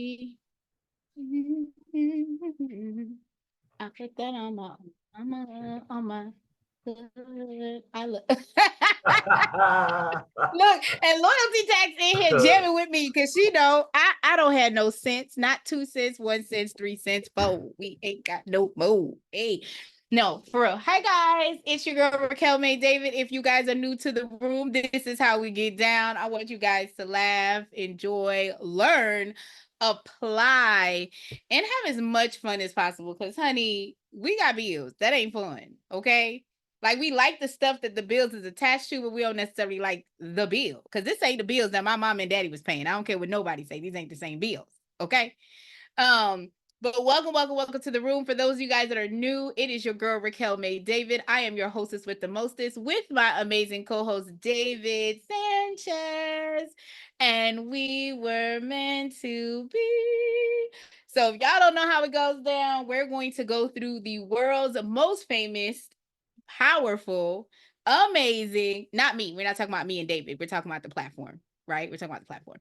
I put that on my hood. I look. Look, and Loyalty Tax in here jamming with me because she know I don't have no cents, not 2 cents, 1 cent, 3 cents, 4. We ain't got no more. Hey, no, for real. Hi guys, it's your girl Raquel May David. If you guys are new to the room, this is how we get down. I want you guys to laugh, enjoy, learn, apply, and have as much fun as possible. Because, honey, we got bills. That ain't fun. Okay. Like we like the stuff that the bills is attached to, but we don't necessarily like the bill. Because this ain't the bills that my mom and daddy was paying. I don't care what nobody say. These ain't the same bills. Okay. Um, but welcome to the room. For those of you guys that are new, it is your girl Raquel May David. I am your hostess with the mostest with my amazing co-host David Sanchez. And we were meant to be. So if y'all don't know how it goes down, we're going to go through the world's most famous, powerful, amazing, not me. We're not talking about me and David. We're talking about the platform, right? We're talking about the platform.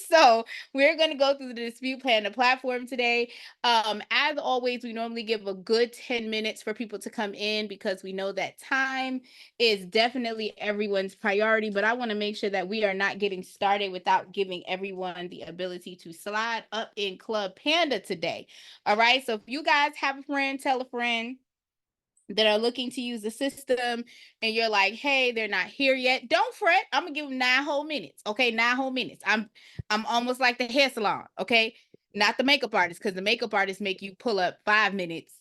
So we're going to go through the Dispute Panda platform today. As always, we normally give a good 10 minutes for people to come in because we know that time is definitely everyone's priority, but I want to make sure that we are not getting started without giving everyone the ability to slide up in Club Panda today. All right. So if you guys have a friend, tell a friend that are looking to use the system and you're like, hey, they're not here yet, don't fret. I'm gonna give them 9 whole minutes. Okay, 9 whole minutes. I'm almost like the hair salon. Okay, not the makeup artist, because the makeup artists make you pull up 5 minutes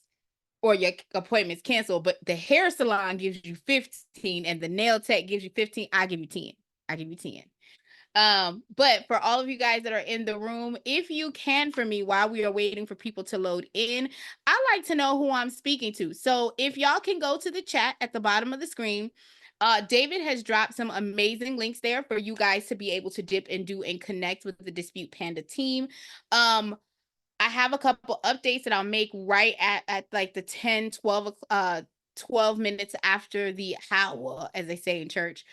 or your appointment's canceled, but the hair salon gives you 15 and the nail tech gives you 15. I give you 10. I give you 10. But for all of you guys that are in the room, if you can for me while we are waiting for people to load in, I like to know who I'm speaking to. So if y'all can go to the chat at the bottom of the screen, David has dropped some amazing links there for you guys to be able to dip and do and connect with the Dispute Panda team. I have a couple updates that I'll make right at like the 10, 12 minutes after the hour, as they say in church.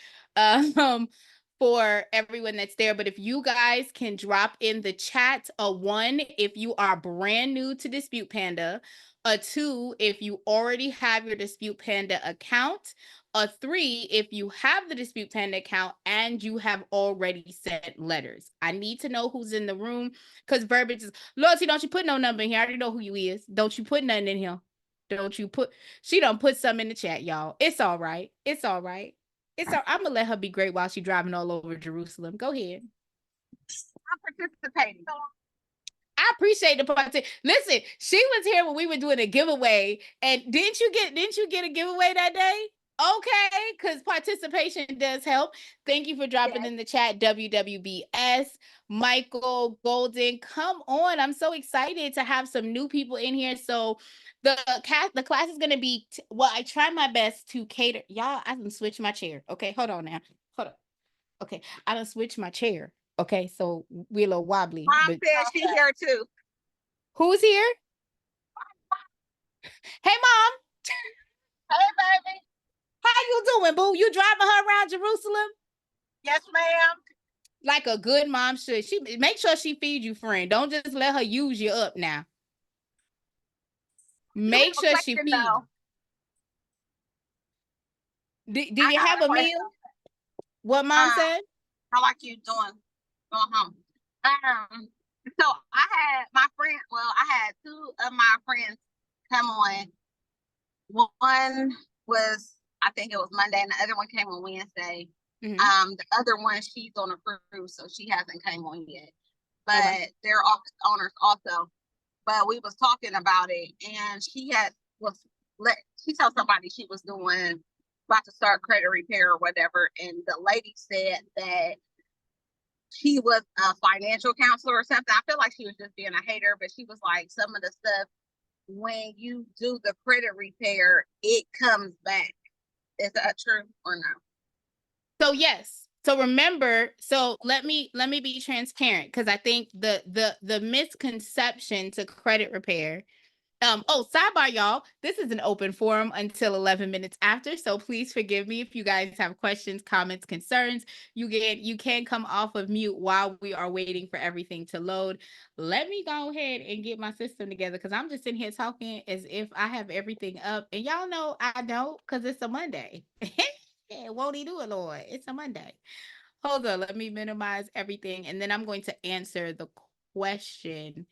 For everyone that's there. But if you guys can drop in the chat a 1 if you are brand new to Dispute Panda, a 2 if you already have your Dispute Panda account, a 3 if you have the Dispute Panda account and you have already sent letters. I need to know who's in the room because verbiage is, Loyalty, don't you put no number in here. I already know who you is. Don't you put nothing in here. Don't you put, she don't put some in the chat, y'all. It's all right. It's all right. I'm gonna let her be great while she's driving all over Jerusalem. Go ahead. I'm participating. I appreciate the part. Listen, she was here when we were doing a giveaway, and didn't you get a giveaway that day? Okay, because participation does help. Thank you for dropping in the chat. WWBS, Michael Golden, come on! I'm so excited to have some new people in here. So the class is gonna be well. I try my best to cater. Y'all, I can switch my chair. Okay, hold on now. Hold on. Okay, I done switch my chair. Okay, so we're a little wobbly. Mom said she's here too. Who's here? Hey, Mom. Hey, baby. How you doing, boo? You driving her around Jerusalem? Yes, ma'am. Like a good mom should. She make sure she feeds you, friend. Don't just let her use you up now. Make sure she feeds you. Do you have a meal? What Mom said? How like you doing? Going home. So I had my friend. Well, I had 2 of my friends come on. One was, I think it was Monday, and the other one came on Wednesday. The other one, she's on a cruise, so she hasn't came on yet. But they're office owners also. But we was talking about it, and she told somebody she was about to start credit repair or whatever, and the lady said that she was a financial counselor or something. I feel like she was just being a hater, but she was like, some of the stuff, when you do the credit repair, it comes back. Is that true or no? So yes. So remember, so let me be transparent, because I think the misconception to credit repair Oh, sidebar, y'all. This is an open forum until 11 minutes after. So please forgive me if you guys have questions, comments, concerns. You can come off of mute while we are waiting for everything to load. Let me go ahead and get my system together because I'm just sitting here talking as if I have everything up. And y'all know I don't because it's a Monday. Won't he do it, Lord? It's a Monday. Hold on, let me minimize everything, and then I'm going to answer the question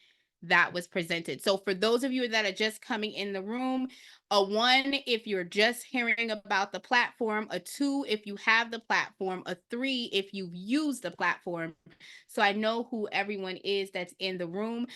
that was presented. So for those of you that are just coming in the room, a 1 if you're just hearing about the platform, a 2 if you have the platform, a 3 if you've used the platform. So I know who everyone is that's in the room.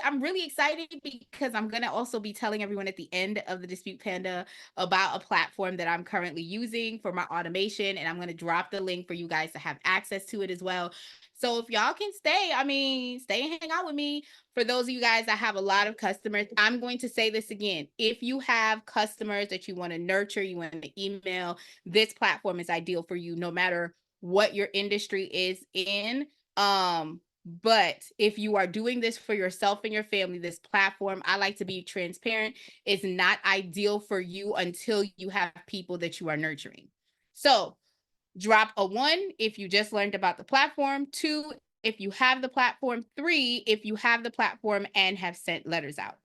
I'm really excited because I'm going to also be telling everyone at the end of the Dispute Panda about a platform that I'm currently using for my automation, and I'm going to drop the link for you guys to have access to it as well. So if y'all can stay and hang out with me. For those of you guys that have a lot of customers, I'm going to say this again. If you have customers that you want to nurture, you want to email, this platform is ideal for you no matter what your industry is in. But if you are doing this for yourself and your family, this platform, I like to be transparent, is not ideal for you until you have people that you are nurturing. So drop a 1 if you just learned about the platform, 2 if you have the platform, 3 if you have the platform and have sent letters out.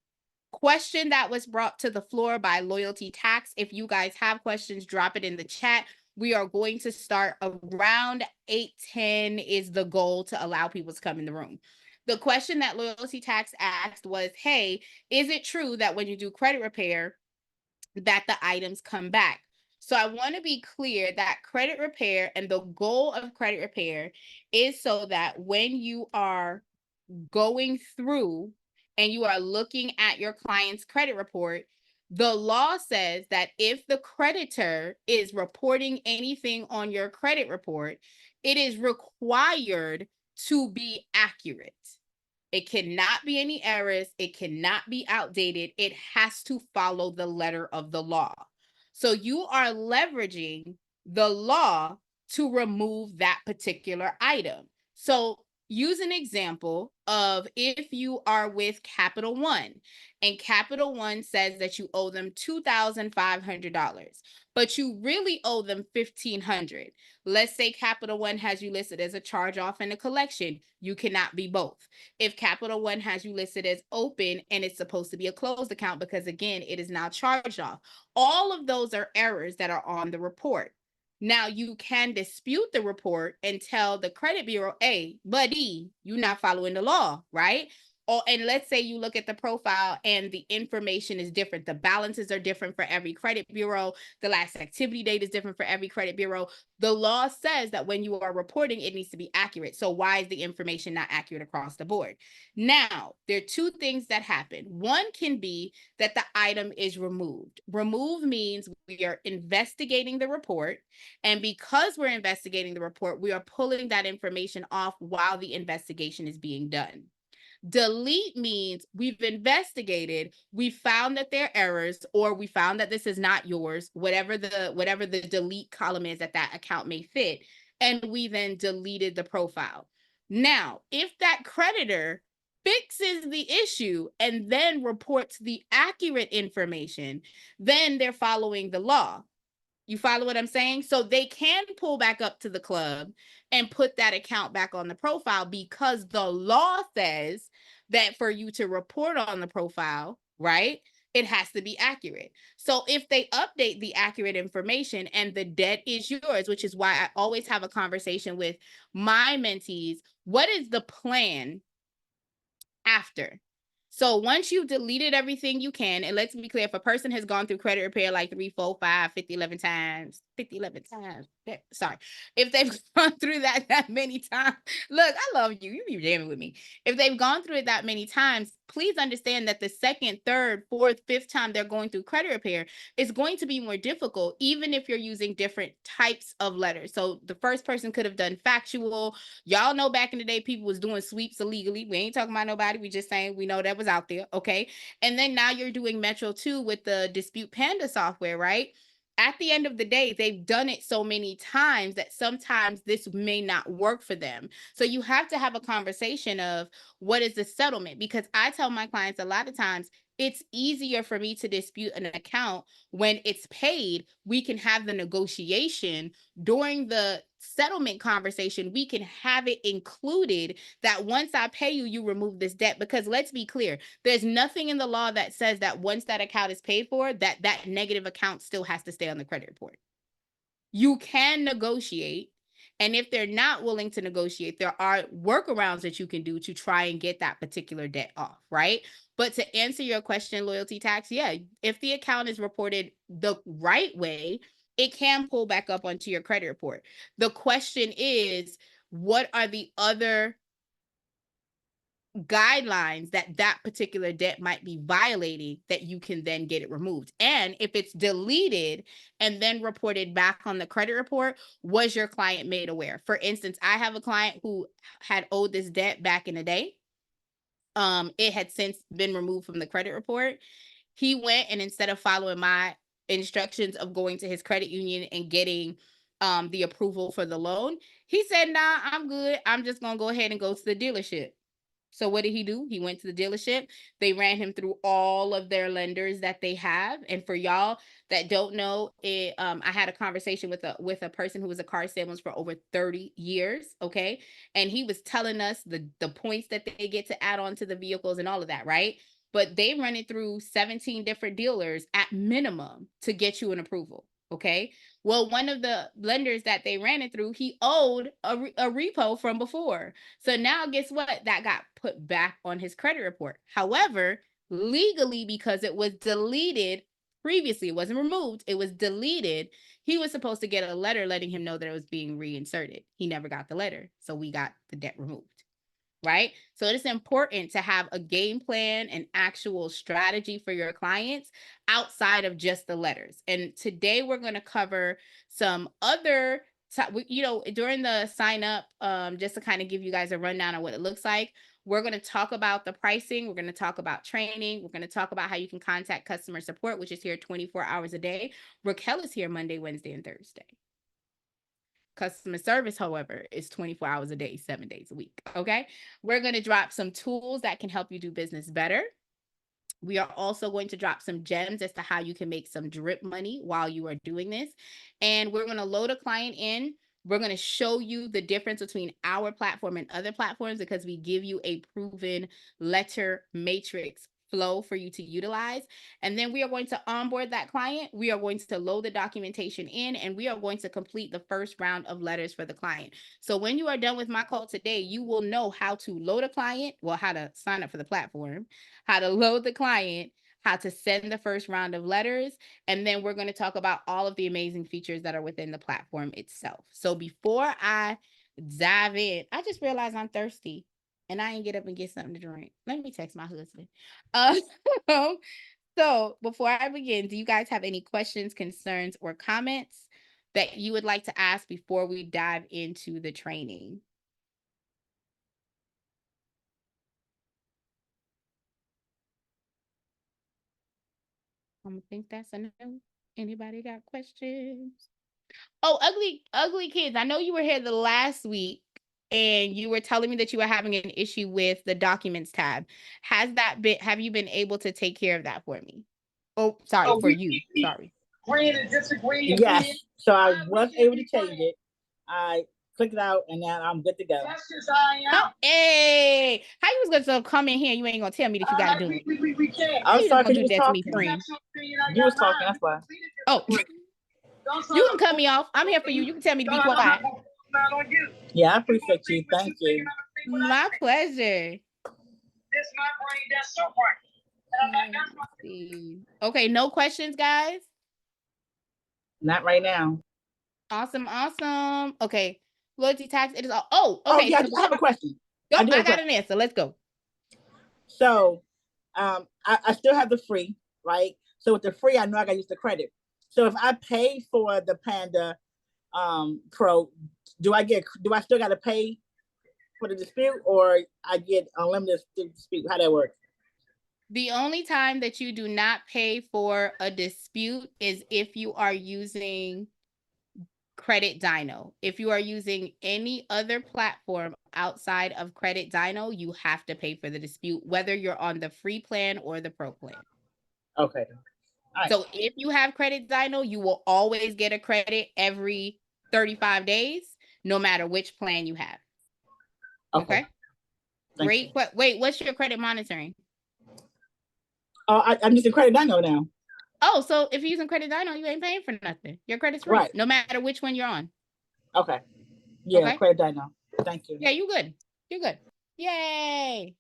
Question that was brought to the floor by Loyalty Tax. If you guys have questions, drop it in the chat. We are going to start around 8:10 is the goal to allow people to come in the room. The question that Loyalty Tax asked was, hey, is it true that when you do credit repair that the items come back? So I want to be clear that credit repair and the goal of credit repair is so that when you are going through and you are looking at your client's credit report, the law says that if the creditor is reporting anything on your credit report, it is required to be accurate. It cannot be any errors. It cannot be outdated. It has to follow the letter of the law. So you are leveraging the law to remove that particular item. So use an example of if you are with Capital One and Capital One says that you owe them $2,500, but you really owe them $1,500. Let's say Capital One has you listed as a charge off and a collection. You cannot be both. If Capital One has you listed as open and it's supposed to be a closed account because, again, it is now charged off. All of those are errors that are on the report. Now, you can dispute the report and tell the credit bureau, hey, buddy, you're not following the law, right? And let's say you look at the profile and the information is different. The balances are different for every credit bureau. The last activity date is different for every credit bureau. The law says that when you are reporting, it needs to be accurate. So why is the information not accurate across the board? Now, there are 2 things that happen. One can be that the item is removed. Remove means we are investigating the report. And because we're investigating the report, we are pulling that information off while the investigation is being done. Delete means we've investigated, we found that there are errors, or we found that this is not yours, whatever the delete column is that account may fit, and we then deleted the profile. Now, if that creditor fixes the issue and then reports the accurate information, then they're following the law. You follow what I'm saying? So they can pull back up to the club and put that account back on the profile because the law says that for you to report on the profile, right, it has to be accurate. So if they update the accurate information and the debt is yours, which is why I always have a conversation with my mentees, what is the plan after? So once you've deleted everything you can, and let's be clear, if a person has gone through credit repair like 3, 4, 5, 50, 11 times, sorry, if they've gone through that many times, look, I love you. You be jamming with me. If they've gone through it that many times, please understand that the second, third, fourth, fifth time they're going through credit repair is going to be more difficult, even if you're using different types of letters. So the first person could have done factual. Y'all know back in the day, people was doing sweeps illegally. We ain't talking about nobody. We just saying we know that was out there. Okay. And then now you're doing Metro 2 with the Dispute Panda software, right? At the end of the day, they've done it so many times that sometimes this may not work for them. So you have to have a conversation of what is the settlement? Because I tell my clients a lot of times, it's easier for me to dispute an account when it's paid. We can have the negotiation during the settlement conversation. We can have it included that once I pay you, you remove this debt. Because let's be clear, there's nothing in the law that says that once that account is paid for, that negative account still has to stay on the credit report. You can negotiate. And if they're not willing to negotiate, there are workarounds that you can do to try and get that particular debt off, right? But to answer your question, loyalty tax, yeah, if the account is reported the right way, it can pull back up onto your credit report. The question is, what are the other guidelines that particular debt might be violating that you can then get it removed? And if it's deleted and then reported back on the credit report, was your client made aware? For instance, I have a client who had owed this debt back in the day. It had since been removed from the credit report. He went, and instead of following my instructions of going to his credit union and getting the approval for the loan, he said, nah, I'm good. I'm just gonna go ahead and go to the dealership. So what did he do? He went to the dealership. They ran him through all of their lenders that they have. And for y'all that don't know, I had a conversation with a person who was a car salesman for over 30 years. Okay. And he was telling us the points that they get to add on to the vehicles and all of that, right? But they run it through 17 different dealers at minimum to get you an approval. Okay. Well, one of the lenders that they ran it through, he owed a repo from before. So now guess what? That got put back on his credit report. However, legally, because it was deleted previously, it wasn't removed, it was deleted, he was supposed to get a letter letting him know that it was being reinserted. He never got the letter. So we got the debt removed. Right? So it's important to have a game plan and actual strategy for your clients outside of just the letters. And today we're going to cover some other, during the sign up, just to kind of give you guys a rundown of what it looks like. We're going to talk about the pricing. We're going to talk about training. We're going to talk about how you can contact customer support, which is here 24 hours a day. Raquel is here Monday, Wednesday, and Thursday. Customer service, however, is 24 hours a day, 7 days a week. Okay. We're going to drop some tools that can help you do business better. We are also going to drop some gems as to how you can make some drip money while you are doing this. And we're going to load a client in. We're going to show you the difference between our platform and other platforms because we give you a proven letter matrix flow for you to utilize. And then we are going to onboard that client. We are going to load the documentation in, and we are going to complete the first round of letters for the client. So when you are done with my call today, you will know how to load a client, well, how to sign up for the platform, how to load the client, how to send the first round of letters, and then we're going to talk about all of the amazing features that are within the platform itself. So before I dive in, I just realized I'm thirsty and I ain't get up and get something to drink. Let me text my husband. So before I begin, do you guys have any questions, concerns, or comments that you would like to ask before we dive into the training? I think that's a no. Anybody got questions? Oh, ugly kids. I know you were here the last week and you were telling me that you were having an issue with the documents tab. Have you been able to take care of that for me? Oh, sorry, for you. Sorry. Agree to disagree. Yes. So I was able to change it. I clicked it out and now I'm good to go. Oh, hey, how you was gonna come in here? You ain't gonna tell me that you gotta do it. We can't. I was sorry because you was talking. Friend? You was talking. That's why. Oh, you can cut me off. I'm here for you. You can tell me to be quiet. Yeah, I appreciate you. Thank you. My pleasure. This my brain. That's so brain. Okay, no questions, guys? Not right now. Awesome. Okay. Loyalty tax, it is all. Oh, okay. Yeah, I have a question. I got an answer. Let's go. So I still have the free, right? So with the free, I know I gotta use the credit. So if I pay for the Panda Pro, do I still gotta pay for the dispute, or I get unlimited dispute? How that works? The only time that you do not pay for a dispute is if you are using Credit Dino. If you are using any other platform outside of Credit Dino, you have to pay for the dispute, whether you're on the free plan or the pro plan. Okay. Right. So if you have Credit Dino, you will always get a credit every 35 days, no matter which plan you have. Okay. Great. Wait, what's your credit monitoring? I'm using Credit Dino now. Oh, so if you're using Credit Dino, you ain't paying for nothing. Your credit's free, no matter which one you're on. Okay. Yeah, okay. Credit Dino. Thank you. Yeah, you good. You're good. Yay.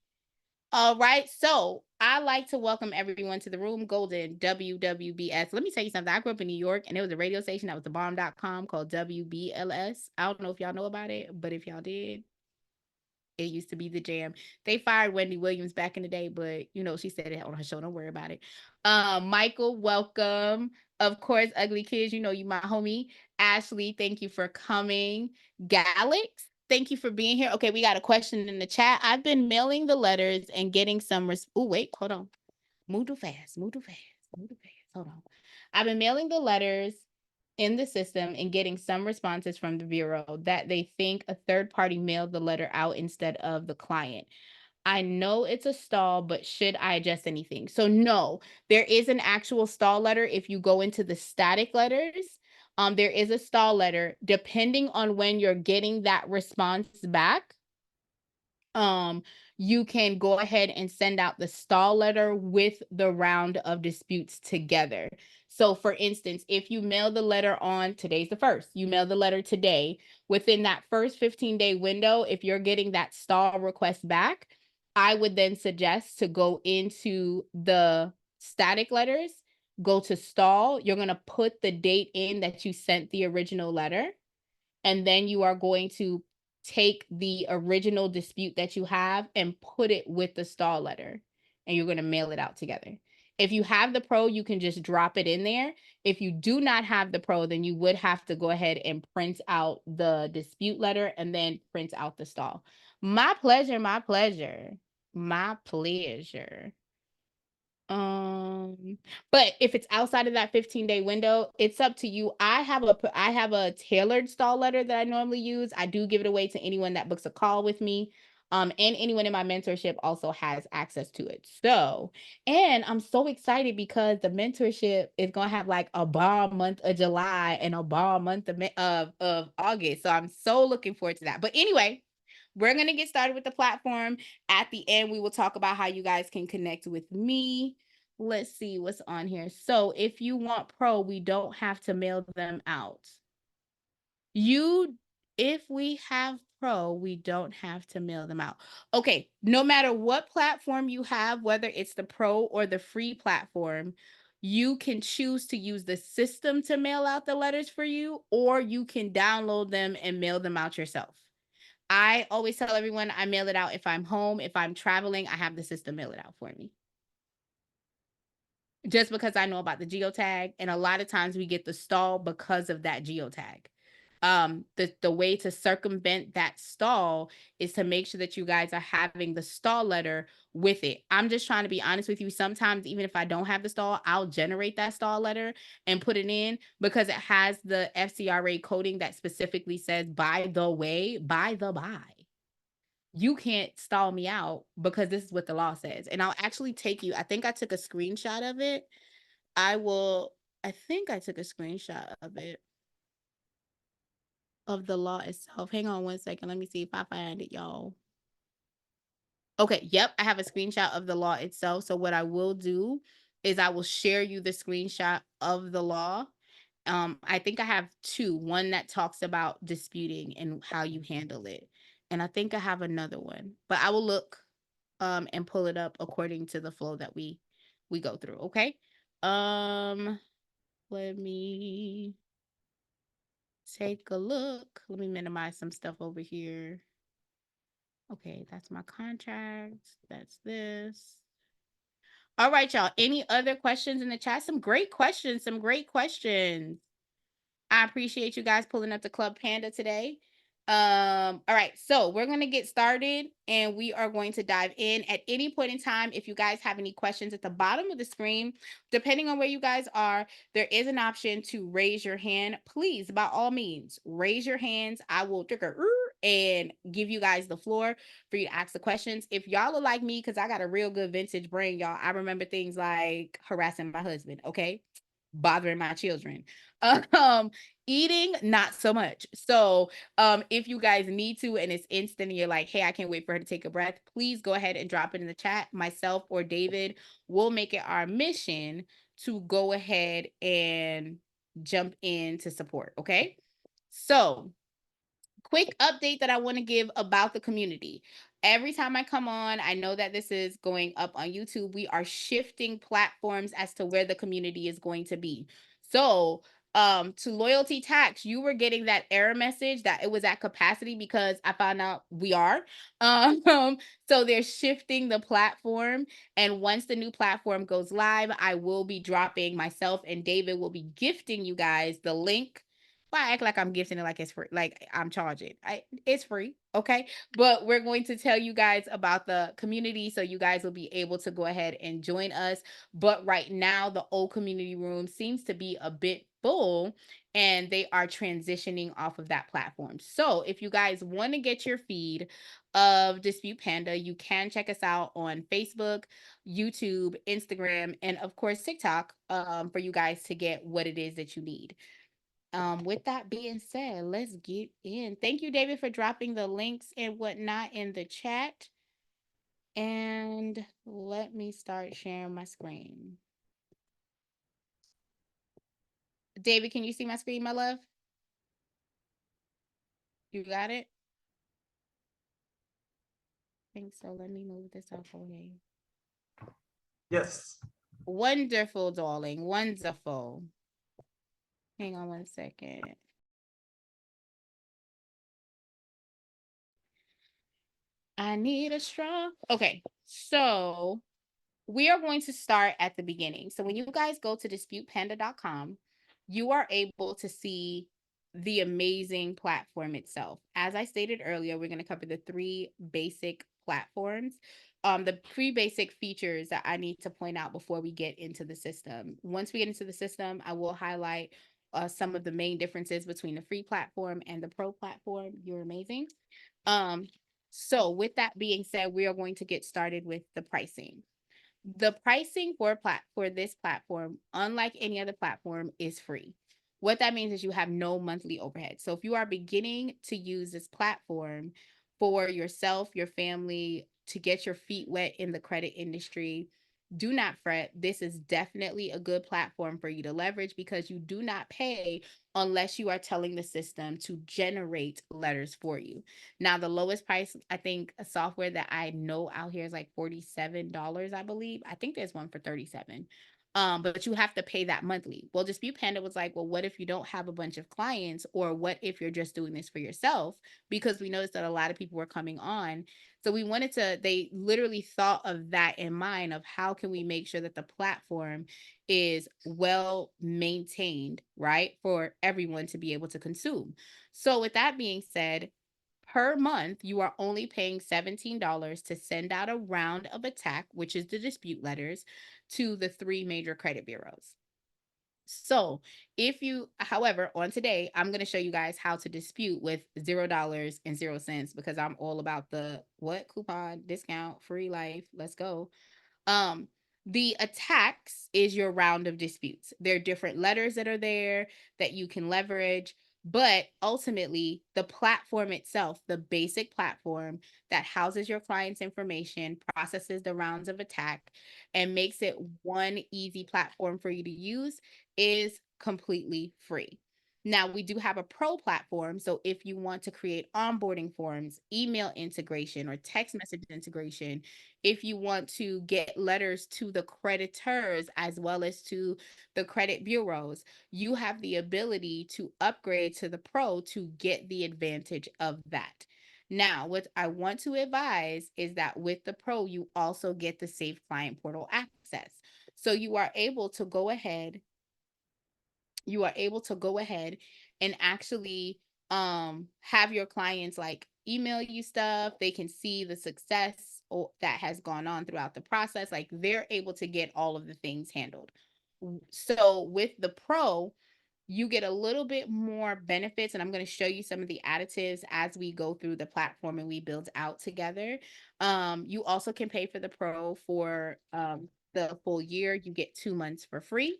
All right. So I like to welcome everyone to the room, Golden WWBS. Let me tell you something. I grew up in New York, and there was a radio station that was thebomb.com called WBLS. I don't know if y'all know about it, but if y'all did, it used to be the jam. They fired Wendy Williams back in the day, but you know, she said it on her show. Don't worry about it. Michael, welcome. Of course, Ugly Kids, you know you my homie. Ashley, thank you for coming. Galax, thank you for being here. Okay, we got a question in the chat. I've been mailing the letters and getting some oh, wait, hold on. Move too fast. Hold on. I've been mailing the letters in the system and getting some responses from the Bureau that they think a third party mailed the letter out instead of the client. I know it's a stall, but should I adjust anything? So no, there is an actual stall letter. If you go into the static letters, there is a stall letter. Depending on when you're getting that response back, you can go ahead and send out the stall letter with the round of disputes together. So for instance, if you mail the letter on, today's the 1st, you mail the letter today, within that first 15-day window, if you're getting that stall request back, I would then suggest to go into the static letters, go to stall. You're going to put the date in that you sent the original letter. And then you are going to take the original dispute that you have and put it with the stall letter. And you're going to mail it out together. If you have the pro, you can just drop it in there. If you do not have the pro, then you would have to go ahead and print out the dispute letter and then print out the stall. My pleasure, my pleasure, my pleasure. But if it's outside of that 15-day window, it's up to you. I have a tailored stall letter that I normally use. I do give it away to anyone that books a call with me. And anyone in my mentorship also has access to it. So, and I'm so excited because the mentorship is gonna have like a bomb month of July and a bomb month of August. So I'm so looking forward to that. But anyway, we're going to get started with the platform. At the end, we will talk about how you guys can connect with me. Let's see what's on here. So if you want pro, we don't have to mail them out. If we have pro, we don't have to mail them out. Okay, no matter what platform you have, whether it's the pro or the free platform, you can choose to use the system to mail out the letters for you, or you can download them and mail them out yourself. I always tell everyone I mail it out if I'm home. If I'm traveling, I have the system mail it out for me. Just because I know about the geotag, and a lot of times we get the stall because of that geotag. The way to circumvent that stall is to make sure that you guys are having the stall letter with it. I'm just trying to be honest with you. Sometimes, even if I don't have the stall, I'll generate that stall letter and put it in because it has the FCRA coding that specifically says, by the way, you can't stall me out because this is what the law says. And I'll actually take you, I think I took a screenshot of it. I think I took a screenshot of it. Of the law itself. Hang on one second. Let me see if I find it, y'all. Okay, yep, I have a screenshot of the law itself. So what I will do is I will share you the screenshot of the law. I think I have 2. One that talks about disputing and how you handle it. And I think I have another one. But I will look and pull it up according to the flow that we go through, okay? Let me take a look. Let me minimize some stuff over here. Okay, that's my contract. That's this. All right, y'all. Any other questions in the chat? Some great questions. I appreciate you guys pulling up the Club Panda today. All right, so we're going to get started and we are going to dive in. At any point in time, if you guys have any questions, at the bottom of the screen, depending on where you guys are, there is an option to raise your hand. Please, by all means, raise your hands. I will trigger and give you guys the floor for you to ask the questions. If y'all are like me, because I got a real good vintage brain, y'all, I remember things like harassing my husband, okay? Bothering my children. Eating, not so much. So if you guys need to and it's instant and you're like, hey, I can't wait for her to take a breath, please go ahead and drop it in the chat. Myself or David will make it our mission to go ahead and jump in to support. Okay. So quick update that I want to give about the community. Every time I come on, I know that this is going up on YouTube. We are shifting platforms as to where the community is going to be. So to Loyalty Tax, you were getting that error message that it was at capacity because I found out we are. So they're shifting the platform, and once the new platform goes live, I will be dropping, myself and David will be gifting you guys the link. Why act like I'm gifting it like it's free, like I'm charging? It's free, okay? But we're going to tell you guys about the community so you guys will be able to go ahead and join us. But right now, the old community room seems to be a bit full and they are transitioning off of that platform. So if you guys want to get your feed of Dispute Panda, you can check us out on Facebook, YouTube, Instagram, and of course TikTok for you guys to get what it is that you need. With that being said, let's get in. Thank you, David, for dropping the links and whatnot in the chat. And let me start sharing my screen. David, can you see my screen, my love? You got it? I think so. Let me move this out for you. Yes. Wonderful, darling. Wonderful. Hang on one second. I need a strong. Okay, so we are going to start at the beginning. So when you guys go to disputepanda.com, you are able to see the amazing platform itself. As I stated earlier, we're going to cover the three basic platforms. The three basic features that I need to point out before we get into the system. Once we get into the system, I will highlight some of the main differences between the free platform and the pro platform. You're amazing. So with that being said, we are going to get started with the pricing. The pricing for this platform, unlike any other platform, is free. What that means is you have no monthly overhead. So if you are beginning to use this platform for yourself, your family, to get your feet wet in the credit industry, do not fret. This is definitely a good platform for you to leverage because you do not pay unless you are telling the system to generate letters for you. Now, the lowest price, I think, a software that I know out here is like $47, I believe. I think there's one for $37. But you have to pay that monthly. Well, Dispute Panda was like, well, what if you don't have a bunch of clients, or what if you're just doing this for yourself? Because we noticed that a lot of people were coming on. So we wanted to, they literally thought of that in mind, of how can we make sure that the platform is well maintained, right? For everyone to be able to consume. So with that being said, per month, you are only paying $17 to send out a round of attack, which is the dispute letters, to the three major credit bureaus. So if you, however, on today, I'm going to show you guys how to dispute with $0 because I'm all about the what coupon, discount, free life. Let's go. The attacks is your round of disputes. There are different letters that are there that you can leverage, but ultimately the platform itself, the basic platform that houses your client's information, processes the rounds of attack, and makes it one easy platform for you to use, is completely free. Now, we do have a pro platform. So if you want to create onboarding forms, email integration, or text message integration, if you want to get letters to the creditors as well as to the credit bureaus, you have the ability to upgrade to the pro to get the advantage of that. Now, what I want to advise is that with the pro, you also get the Safe Client Portal access. So you are able to go ahead and actually have your clients like email you stuff. They can see the success that has gone on throughout the process. Like they're able to get all of the things handled. So with the pro, you get a little bit more benefits, and I'm going to show you some of the additives as we go through the platform and we build out together. You also can pay for the pro for the full year. You get 2 months for free.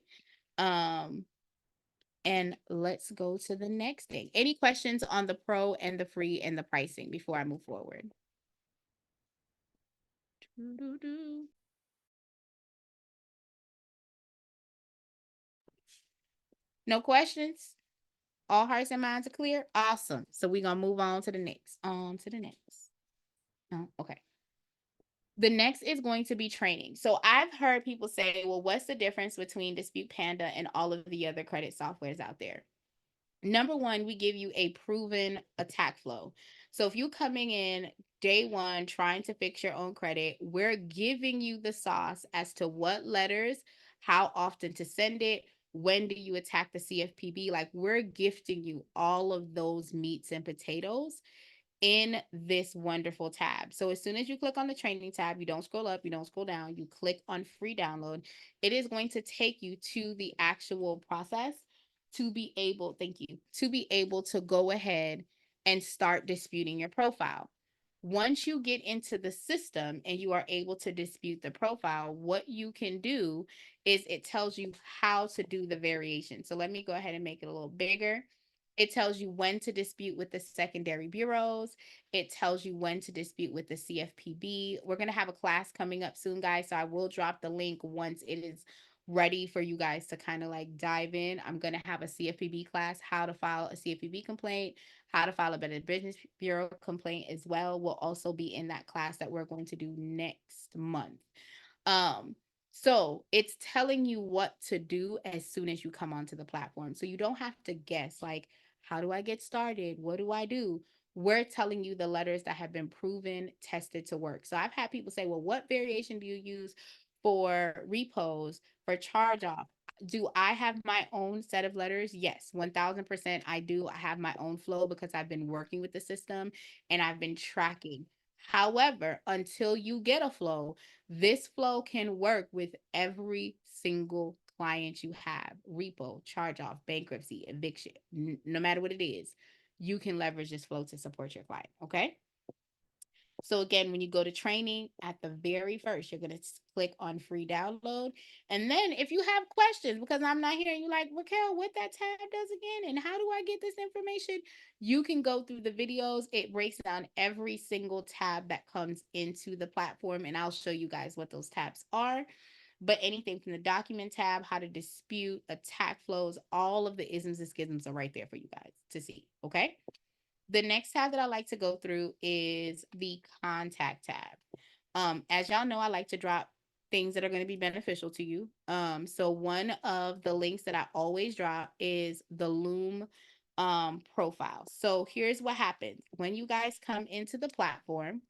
And let's go to the next thing. Any questions on the pro and the free and the pricing before I move forward? No questions? All hearts and minds are clear? Awesome. So we're going to move on to the next. Oh, okay. The next is going to be training. So I've heard people say, well, what's the difference between Dispute Panda and all of the other credit softwares out there? Number one, we give you a proven attack flow. So if you're coming in day one trying to fix your own credit, we're giving you the sauce as to what letters, how often to send it, when do you attack the CFPB. Like we're gifting you all of those meats and potatoes in this wonderful tab. So as soon as you click on the training tab, you don't scroll up, you don't scroll down, you click on free download. It is going to take you to the actual process to be able, thank you, to be able to go ahead and start disputing your profile. Once you get into the system and you are able to dispute the profile, what you can do is it tells you how to do the variation. So let me go ahead and make it a little bigger. It tells you when to dispute with the secondary bureaus. It tells you when to dispute with the CFPB. We're going to have a class coming up soon, guys. So I will drop the link once it is ready for you guys to kind of like dive in. I'm going to have a CFPB class, how to file a CFPB complaint, how to file a Better Business Bureau complaint as well. Will also be in that class that we're going to do next month. So it's telling you what to do as soon as you come onto the platform. So you don't have to guess like, how do I get started? What do I do? We're telling you the letters that have been proven, tested to work. So I've had people say, well, what variation do you use for repos, for charge off? Do I have my own set of letters? Yes, 1000% I do. I have my own flow because I've been working with the system and I've been tracking. However, until you get a flow, this flow can work with every single client you have, repo, charge off, bankruptcy, eviction, no matter what it is, you can leverage this flow to support your client. Okay. So again, when you go to training at the very first, you're going to click on free download. And then if you have questions, because I'm not hearing you like, Raquel, what that tab does again, and how do I get this information? You can go through the videos. It breaks down every single tab that comes into the platform. And I'll show you guys what those tabs are. But anything from the document tab, how to dispute, attack flows, all of the isms and schisms are right there for you guys to see. Okay. The next tab that I like to go through is the contact tab. As y'all know, I like to drop things that are going to be beneficial to you. So one of the links that I always drop is the Loom profile. So here's what happens. When you guys come into the platform,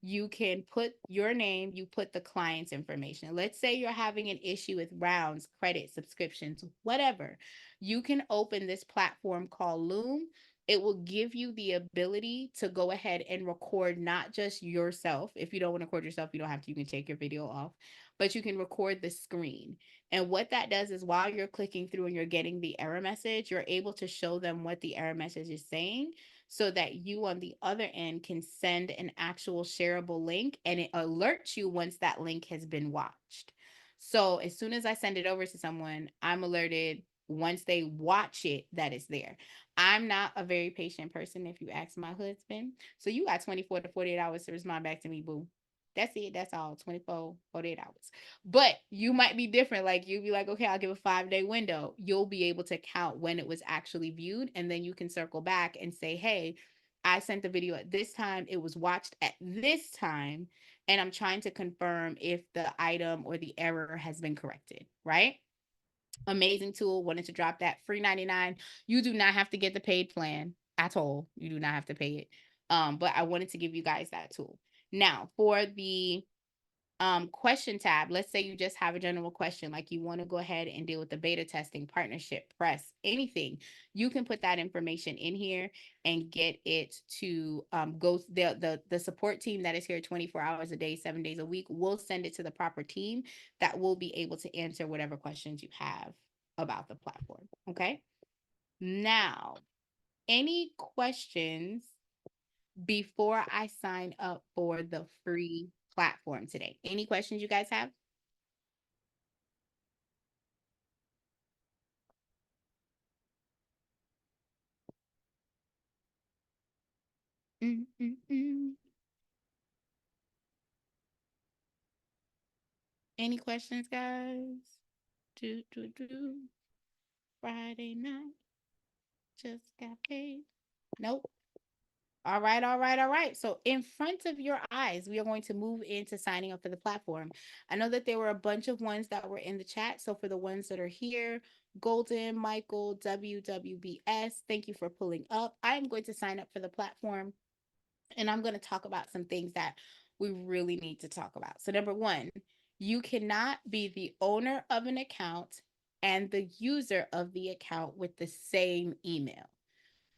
you can put your name, you put the client's information. Let's say you're having an issue with rounds, credit, subscriptions, whatever. You can open this platform called Loom. It will give you the ability to go ahead and record not just yourself. If you don't want to record yourself, you don't have to. You can take your video off, but you can record the screen. And what that does is while you're clicking through and you're getting the error message, you're able to show them what the error message is saying so that you on the other end can send an actual shareable link and it alerts you once that link has been watched. So as soon as I send it over to someone, I'm alerted once they watch it that it's there. I'm not a very patient person if you ask my husband. So you got 24 to 48 hours to respond back to me, boo. That's it. That's all. 24, 48 hours. But you might be different. Like you'll be like, okay, I'll give a 5-day window. You'll be able to count when it was actually viewed. And then you can circle back and say, hey, I sent the video at this time. It was watched at this time. And I'm trying to confirm if the item or the error has been corrected, right? Amazing tool. Wanted to drop that free 99. You do not have to get the paid plan at all. You do not have to pay it. But I wanted to give you guys that tool. Now for the question tab. Let's say you just have a general question, like you want to go ahead and deal with the beta testing, partnership, press, anything. You can put that information in here and get it to go. The support team that is here 24 hours a day, 7 days a week will send it to the proper team that will be able to answer whatever questions you have about the platform. Okay. Now, any questions before I sign up for the free platform today? Any questions you guys have? Any questions, guys? Friday night, just got paid. Nope. All right, all right, all right. So in front of your eyes, we are going to move into signing up for the platform. I know that there were a bunch of ones that were in the chat. So for the ones that are here, Golden, Michael, WWBS, thank you for pulling up. I'm going to sign up for the platform, and I'm going to talk about some things that we really need to talk about. So number one, you cannot be the owner of an account and the user of the account with the same email.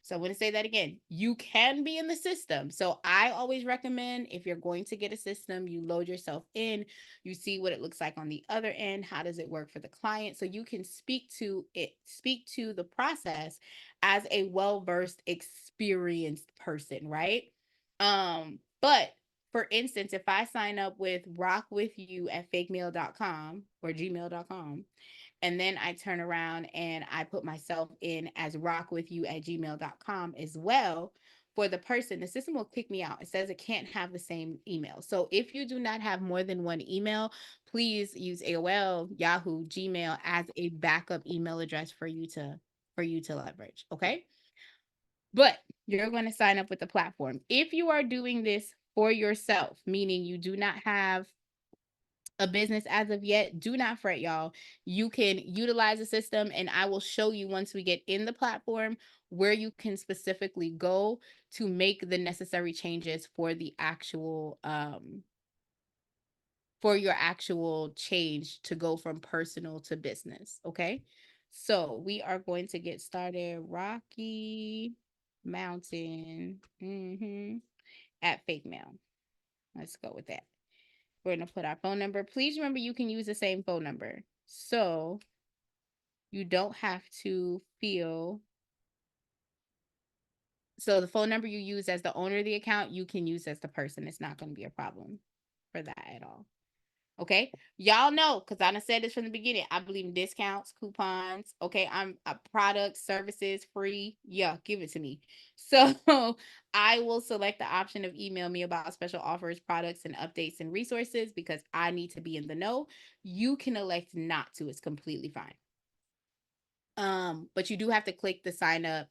So I'm going to say that again. You can be in the system. So I always recommend, if you're going to get a system, you load yourself in, you see what it looks like on the other end. How does it work for the client? So you can speak to the process as a well-versed, experienced person, right? But for instance, if I sign up with rockwithyou@fakemail.com or gmail.com, and then I turn around and I put myself in as rockwithyou@gmail.com as well, for the person, the system will kick me out. It says it can't have the same email. So if you do not have more than one email, please use AOL, Yahoo, Gmail as a backup email address for you to leverage. Okay. But you're going to sign up with the platform. If you are doing this for yourself, meaning you do not have a business as of yet, do not fret, y'all. You can utilize the system, and I will show you once we get in the platform where you can specifically go to make the necessary changes for the actual for your actual change to go from personal to business. Okay, so we are going to get started. Rocky Mountain at Fake Mail. Let's go with that. We're going to put our phone number. Please remember, you can use the same phone number. So you don't have to feel. So the phone number you use as the owner of the account, you can use as the person. It's not going to be a problem for that at all. Okay. Y'all know, because I done said this from the beginning, I believe in discounts, coupons. Okay. I'm products, services, free. Yeah, give it to me. So I will select the option of email me about special offers, products, and updates and resources because I need to be in the know. You can elect not to. It's completely fine. But you do have to click the sign up,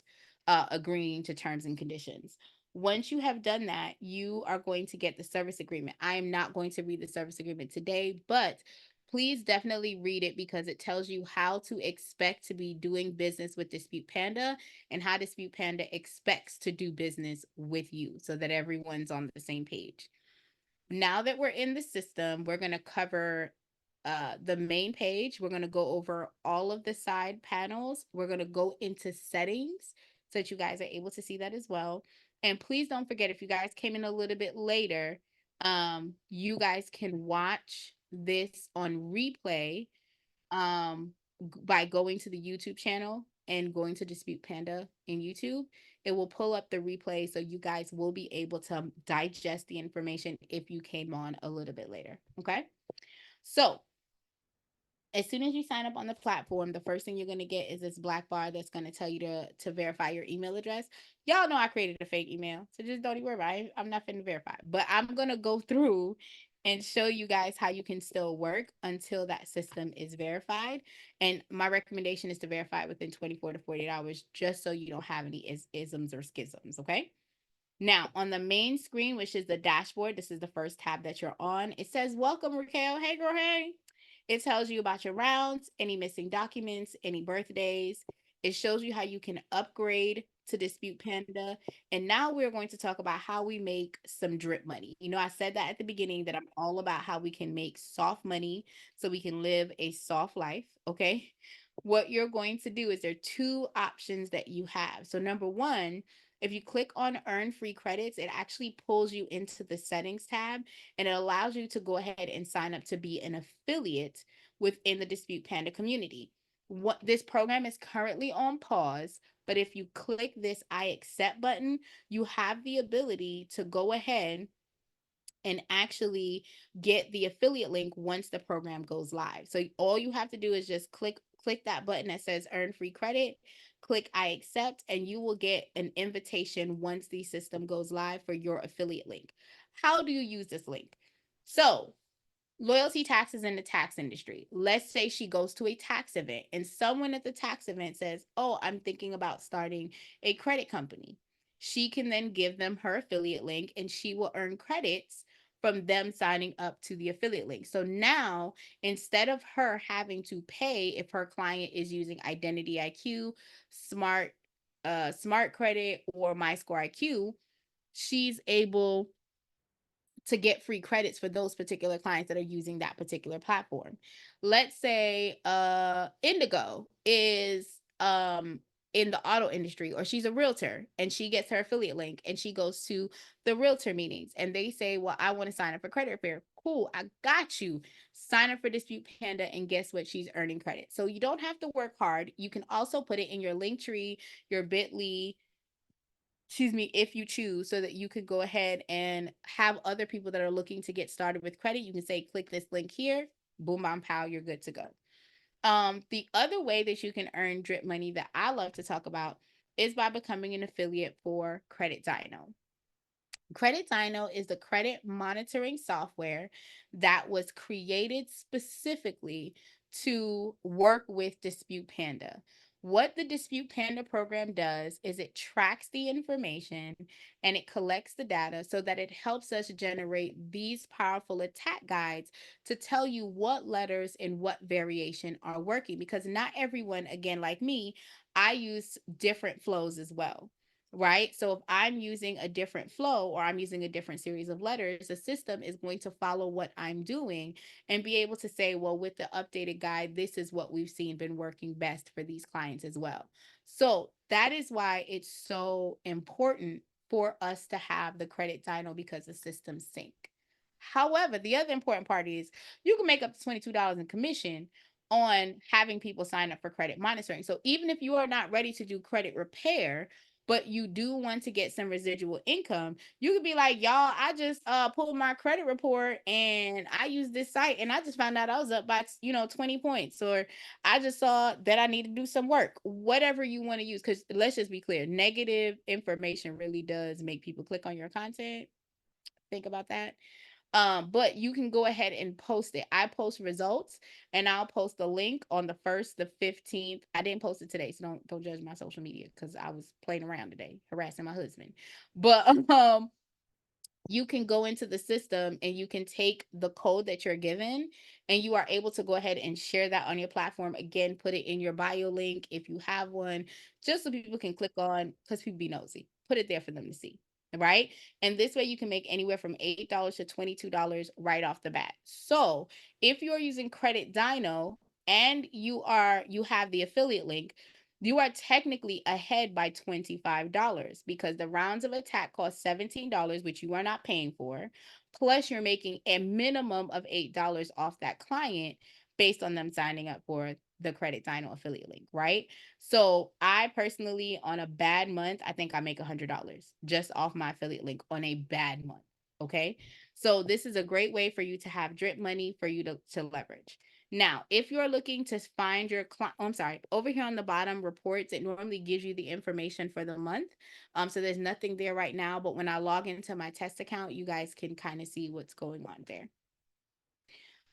agreeing to terms and conditions. Once you have done that, you are going to get the service agreement. I am not going to read the service agreement today, but please definitely read it because it tells you how to expect to be doing business with Dispute Panda and how Dispute Panda expects to do business with you so that everyone's on the same page. Now that we're in the system, we're going to cover the main page. We're going to go over all of the side panels. We're going to go into settings so that you guys are able to see that as well. And please don't forget, if you guys came in a little bit later, you guys can watch this on replay by going to the YouTube channel and going to Dispute Panda in YouTube. It will pull up the replay, so you guys will be able to digest the information if you came on a little bit later. Okay. So as soon as you sign up on the platform, the first thing you're going to get is this black bar that's going to tell you to verify your email address. Y'all know I created a fake email, so just don't even worry about it. I'm not finna verify, but I'm going to go through and show you guys how you can still work until that system is verified. And my recommendation is to verify it within 24 to 48 hours, just so you don't have any isms or schisms, okay? Now, on the main screen, which is the dashboard, this is the first tab that you're on. It says, welcome, Raquel. Hey, girl, hey. It tells you about your rounds, any missing documents, any birthdays. It shows you how you can upgrade to Dispute Panda. And now we're going to talk about how we make some drip money. You know, I said that at the beginning that I'm all about how we can make soft money so we can live a soft life. Okay. What you're going to do is there are two options that you have. So, number one, if you click on earn free credits, it actually pulls you into the settings tab and it allows you to go ahead and sign up to be an affiliate within the Dispute Panda community. What this program is currently on pause, but if you click this I accept button, you have the ability to go ahead and actually get the affiliate link once the program goes live. So all you have to do is just click that button that says earn free credit, click I accept, and you will get an invitation once the system goes live for your affiliate link. How do you use this link? So loyalty taxes in the tax industry. Let's say she goes to a tax event and someone at the tax event says, "Oh, I'm thinking about starting a credit company." She can then give them her affiliate link and she will earn credits from them signing up to the affiliate link. So now, instead of her having to pay if her client is using Identity IQ, Smart Credit, or My Score IQ, she's able to get free credits for those particular clients that are using that particular platform. Let's say Indigo is in the auto industry, or she's a realtor and she gets her affiliate link and she goes to the realtor meetings and they say, "Well, I want to sign up for credit repair." Cool, I got you. Sign up for Dispute Panda and guess what? She's earning credit. So you don't have to work hard. You can also put it in your link tree, your bit.ly, if you choose, so that you could go ahead and have other people that are looking to get started with credit. You can say, click this link here, boom, bam, pow, you're good to go. The other way that you can earn drip money that I love to talk about is by becoming an affiliate for Credit Dino. Credit Dino is the credit monitoring software that was created specifically to work with Dispute Panda. What the Dispute Panda program does is it tracks the information and it collects the data so that it helps us generate these powerful attack guides to tell you what letters and what variation are working. Because not everyone, again, like me, I use different flows as well, right? So if I'm using a different flow or I'm using a different series of letters, the system is going to follow what I'm doing and be able to say, well, with the updated guide, this is what we've seen been working best for these clients as well. So that is why it's so important for us to have the Credit Dino, because the systems sync. However, the other important part is you can make up to $22 in commission on having people sign up for credit monitoring. So even if you are not ready to do credit repair, but you do want to get some residual income, you could be like, "Y'all, I just pulled my credit report and I used this site and I just found out I was up by 20 points, or I just saw that I need to do some work." Whatever you want to use, because let's just be clear, negative information really does make people click on your content. Think about that. But you can go ahead and post it. I post results and I'll post the link on the 1st, the 15th. I didn't post it today, so don't judge my social media because I was playing around today, harassing my husband. But you can go into the system and you can take the code that you're given and you are able to go ahead and share that on your platform. Again, put it in your bio link if you have one, just so people can click on, because people be nosy. Put it there for them to see. Right. And this way you can make anywhere from $8 to $22 right off the bat. So if you're using Credit Dino and you have the affiliate link, you are technically ahead by $25 because the rounds of attack cost $17, which you are not paying for. Plus, you're making a minimum of $8 off that client based on them signing up for the Credit Dino affiliate link, right? So I personally, on a bad month, I think I make $100 just off my affiliate link on a bad month. Okay. So this is a great way for you to have drip money for you to leverage. Now, if you're looking to find your client, I'm sorry, over here on the bottom reports, it normally gives you the information for the month. So there's nothing there right now, but when I log into my test account, you guys can kind of see what's going on there.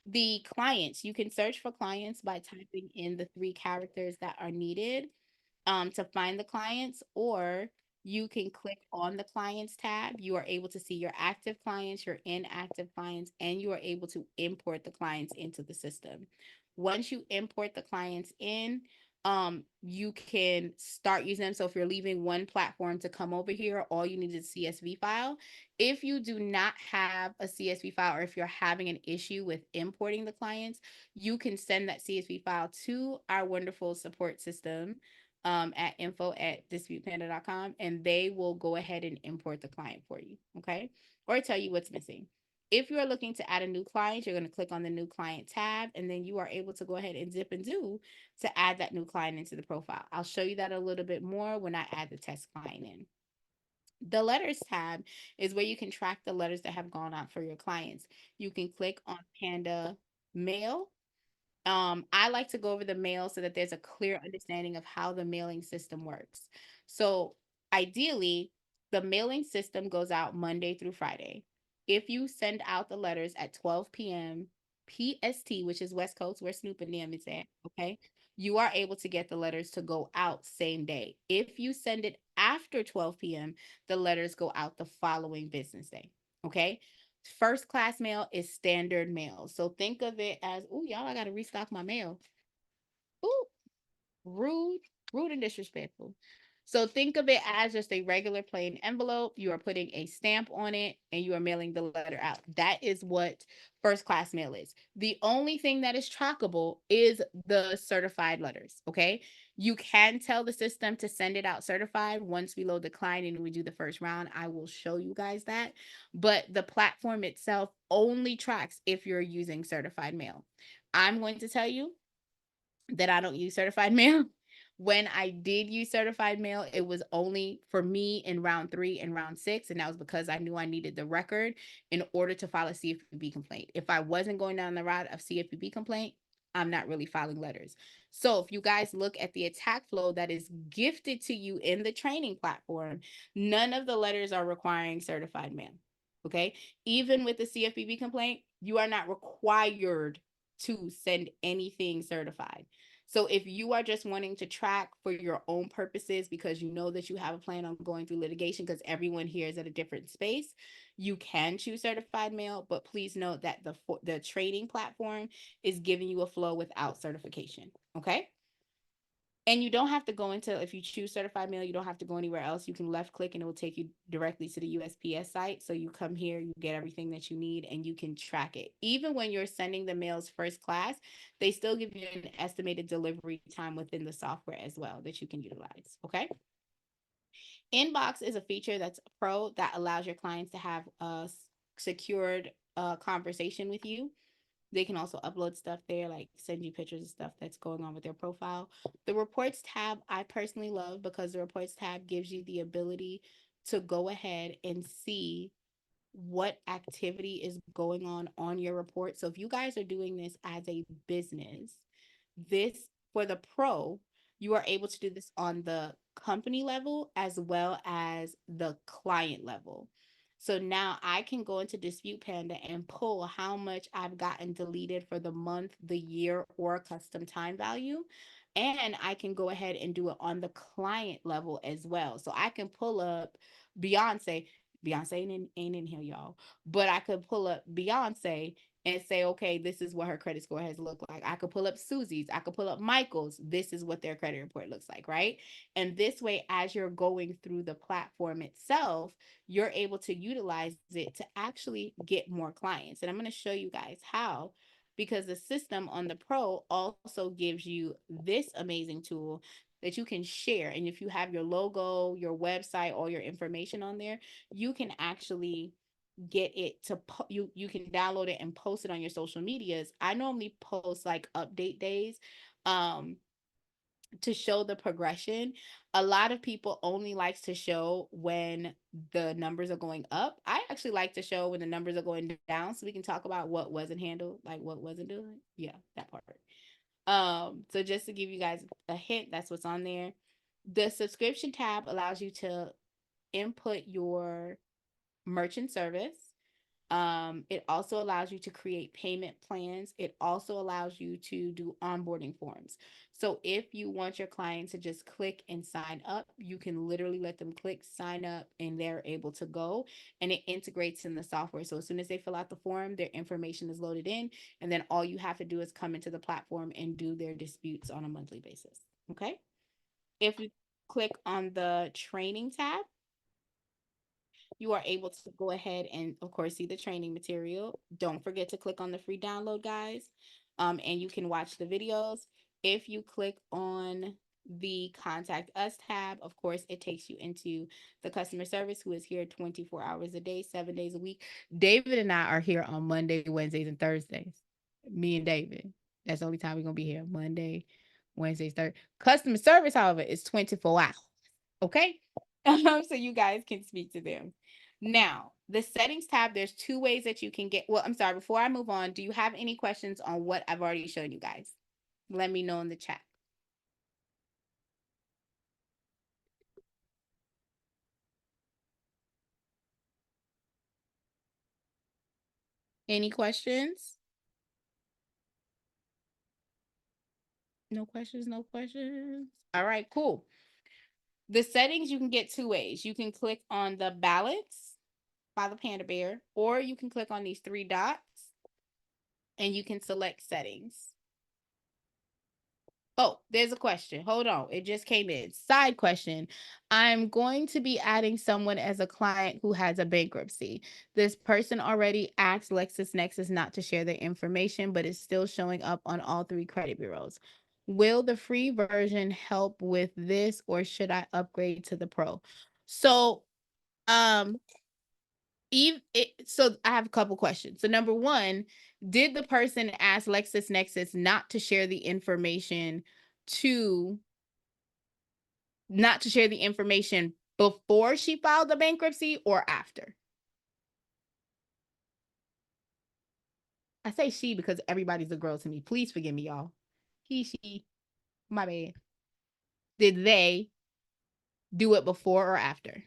The clients, you can search for clients by typing in the 3 characters that are needed to find the clients, or you can click on the clients tab. You are able to see your active clients, your inactive clients, and you are able to import the clients into the system. Once you import the clients in, you can start using them. So if you're leaving one platform to come over here, all you need is a CSV file. If you do not have a CSV file, or if you're having an issue with importing the clients, you can send that CSV file to our wonderful support system at info@disputepanda.com, and they will go ahead and import the client for you, okay? Or tell you what's missing. If you're looking to add a new client, you're going to click on the new client tab, and then you are able to go ahead and zip and do to add that new client into the profile. I'll show you that a little bit more when I add the test client in. The letters tab is where you can track the letters that have gone out for your clients. You can click on Panda Mail. I like to go over the mail so that there's a clear understanding of how the mailing system works. So ideally, the mailing system goes out Monday through Friday. If you send out the letters at 12 p.m. PST, which is West Coast, where Snoop and them is at, okay, you are able to get the letters to go out same day. If you send it after 12 p.m., the letters go out the following business day, okay? First class mail is standard mail. So think of it as, oh, y'all, I got to restock my mail. Ooh, rude, rude and disrespectful. So think of it as just a regular plain envelope. You are putting a stamp on it and you are mailing the letter out. That is what first class mail is. The only thing that is trackable is the certified letters. Okay. You can tell the system to send it out certified once we load the client and we do the first round. I will show you guys that. But the platform itself only tracks if you're using certified mail. I'm going to tell you that I don't use certified mail. When I did use certified mail, it was only for me in round 3 and round 6. And that was because I knew I needed the record in order to file a CFPB complaint. If I wasn't going down the route of CFPB complaint, I'm not really filing letters. So if you guys look at the attack flow that is gifted to you in the training platform, none of the letters are requiring certified mail. Okay. Even with the CFPB complaint, you are not required to send anything certified. So if you are just wanting to track for your own purposes because you know that you have a plan on going through litigation, because everyone here is at a different space, you can choose certified mail, but please note that the training platform is giving you a flow without certification, okay? And you don't have to go into, if you choose certified mail, you don't have to go anywhere else. You can left click and it will take you directly to the USPS site. So you come here, you get everything that you need, and you can track it. Even when you're sending the mails first class, they still give you an estimated delivery time within the software as well that you can utilize, okay? Inbox is a feature that's pro that allows your clients to have a secured conversation with you. They can also upload stuff there, like send you pictures of stuff that's going on with their profile. The reports tab, I personally love because the reports tab gives you the ability to go ahead and see what activity is going on your report. So if you guys are doing this as a business, this for the pro, you are able to do this on the company level as well as the client level. So now I can go into Dispute Panda and pull how much I've gotten deleted for the month, the year, or custom time value. And I can go ahead and do it on the client level as well. So I can pull up Beyonce. Beyonce ain't in here, y'all. But I could pull up Beyonce and say, okay, this is what her credit score has looked like. I could pull up Susie's, I could pull up Michael's. This is what their credit report looks like, right? And this way, as you're going through the platform itself, you're able to utilize it to actually get more clients. And I'm going to show you guys how, because the system on the Pro also gives you this amazing tool that you can share. And if you have your logo, your website, all your information on there, you can actually get it to you can download it and post it on your social medias. I normally post like update days to show the progression. A lot of people only likes to show when the numbers are going up. I actually like to show when the numbers are going down so we can talk about what wasn't handled, like what wasn't doing. Yeah, that part. So just to give you guys a hint, that's what's on there. The subscription tab allows you to input your merchant service. It also allows you to create payment plans. It also allows you to do onboarding forms. So if you want your client to just click and sign up, you can literally let them click, sign up, and they're able to go, and it integrates in the software. So as soon as they fill out the form, their information is loaded in, and then all you have to do is come into the platform and do their disputes on a monthly basis. Okay. If you click on the training tab, you are able to go ahead and, of course, see the training material. Don't forget to click on the free download, guys, and you can watch the videos. If you click on the Contact Us tab, of course, it takes you into the customer service, who is here 24 hours a day, 7 days a week. David and I are here on Monday, Wednesdays, and Thursdays. Me and David. That's the only time we're going to be here. Monday, Wednesdays, Thursdays. Customer service, however, is 24 hours. Okay? So you guys can speak to them. Now, the settings tab, there's two ways that you can get, well, I'm sorry, before I move on, do you have any questions on what I've already shown you guys? Let me know in the chat. Any questions? No questions, no questions. All right, cool. The settings you can get two ways. You can click on the balance by the panda bear, or you can click on these three dots and you can select settings. Oh, there's a question. Hold on. It just came in. Side question. I'm going to be adding someone as a client who has a bankruptcy. This person already asked LexisNexis not to share their information, but is still showing up on all three credit bureaus. Will the free version help with this, or should I upgrade to the pro? So, so I have a couple questions. So number one, did the person ask LexisNexis not to share the information before she filed the bankruptcy or after? I say she because everybody's a girl to me. Please forgive me, y'all. He, she, my bad. Did they do it before or after?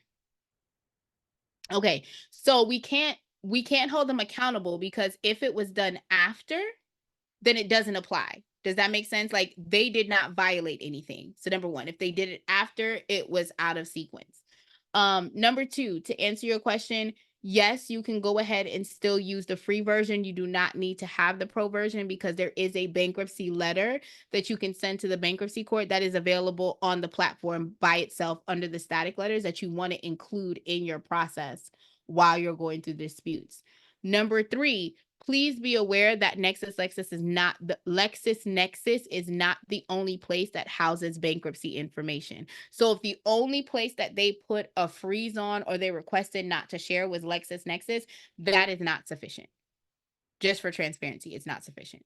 Okay, so we can't hold them accountable, because if it was done after, then it doesn't apply. Does that make sense? Like, they did not violate anything. So number one, if they did it after, it was out of sequence. Number two, to answer your question, yes, you can go ahead and still use the free version. You do not need to have the pro version, because there is a bankruptcy letter that you can send to the bankruptcy court that is available on the platform by itself under the static letters that you want to include in your process while you're going through disputes. Number three, please be aware that LexisNexis is not the only place that houses bankruptcy information. So if the only place that they put a freeze on, or they requested not to share, was LexisNexis, that is not sufficient. Just for transparency, it's not sufficient.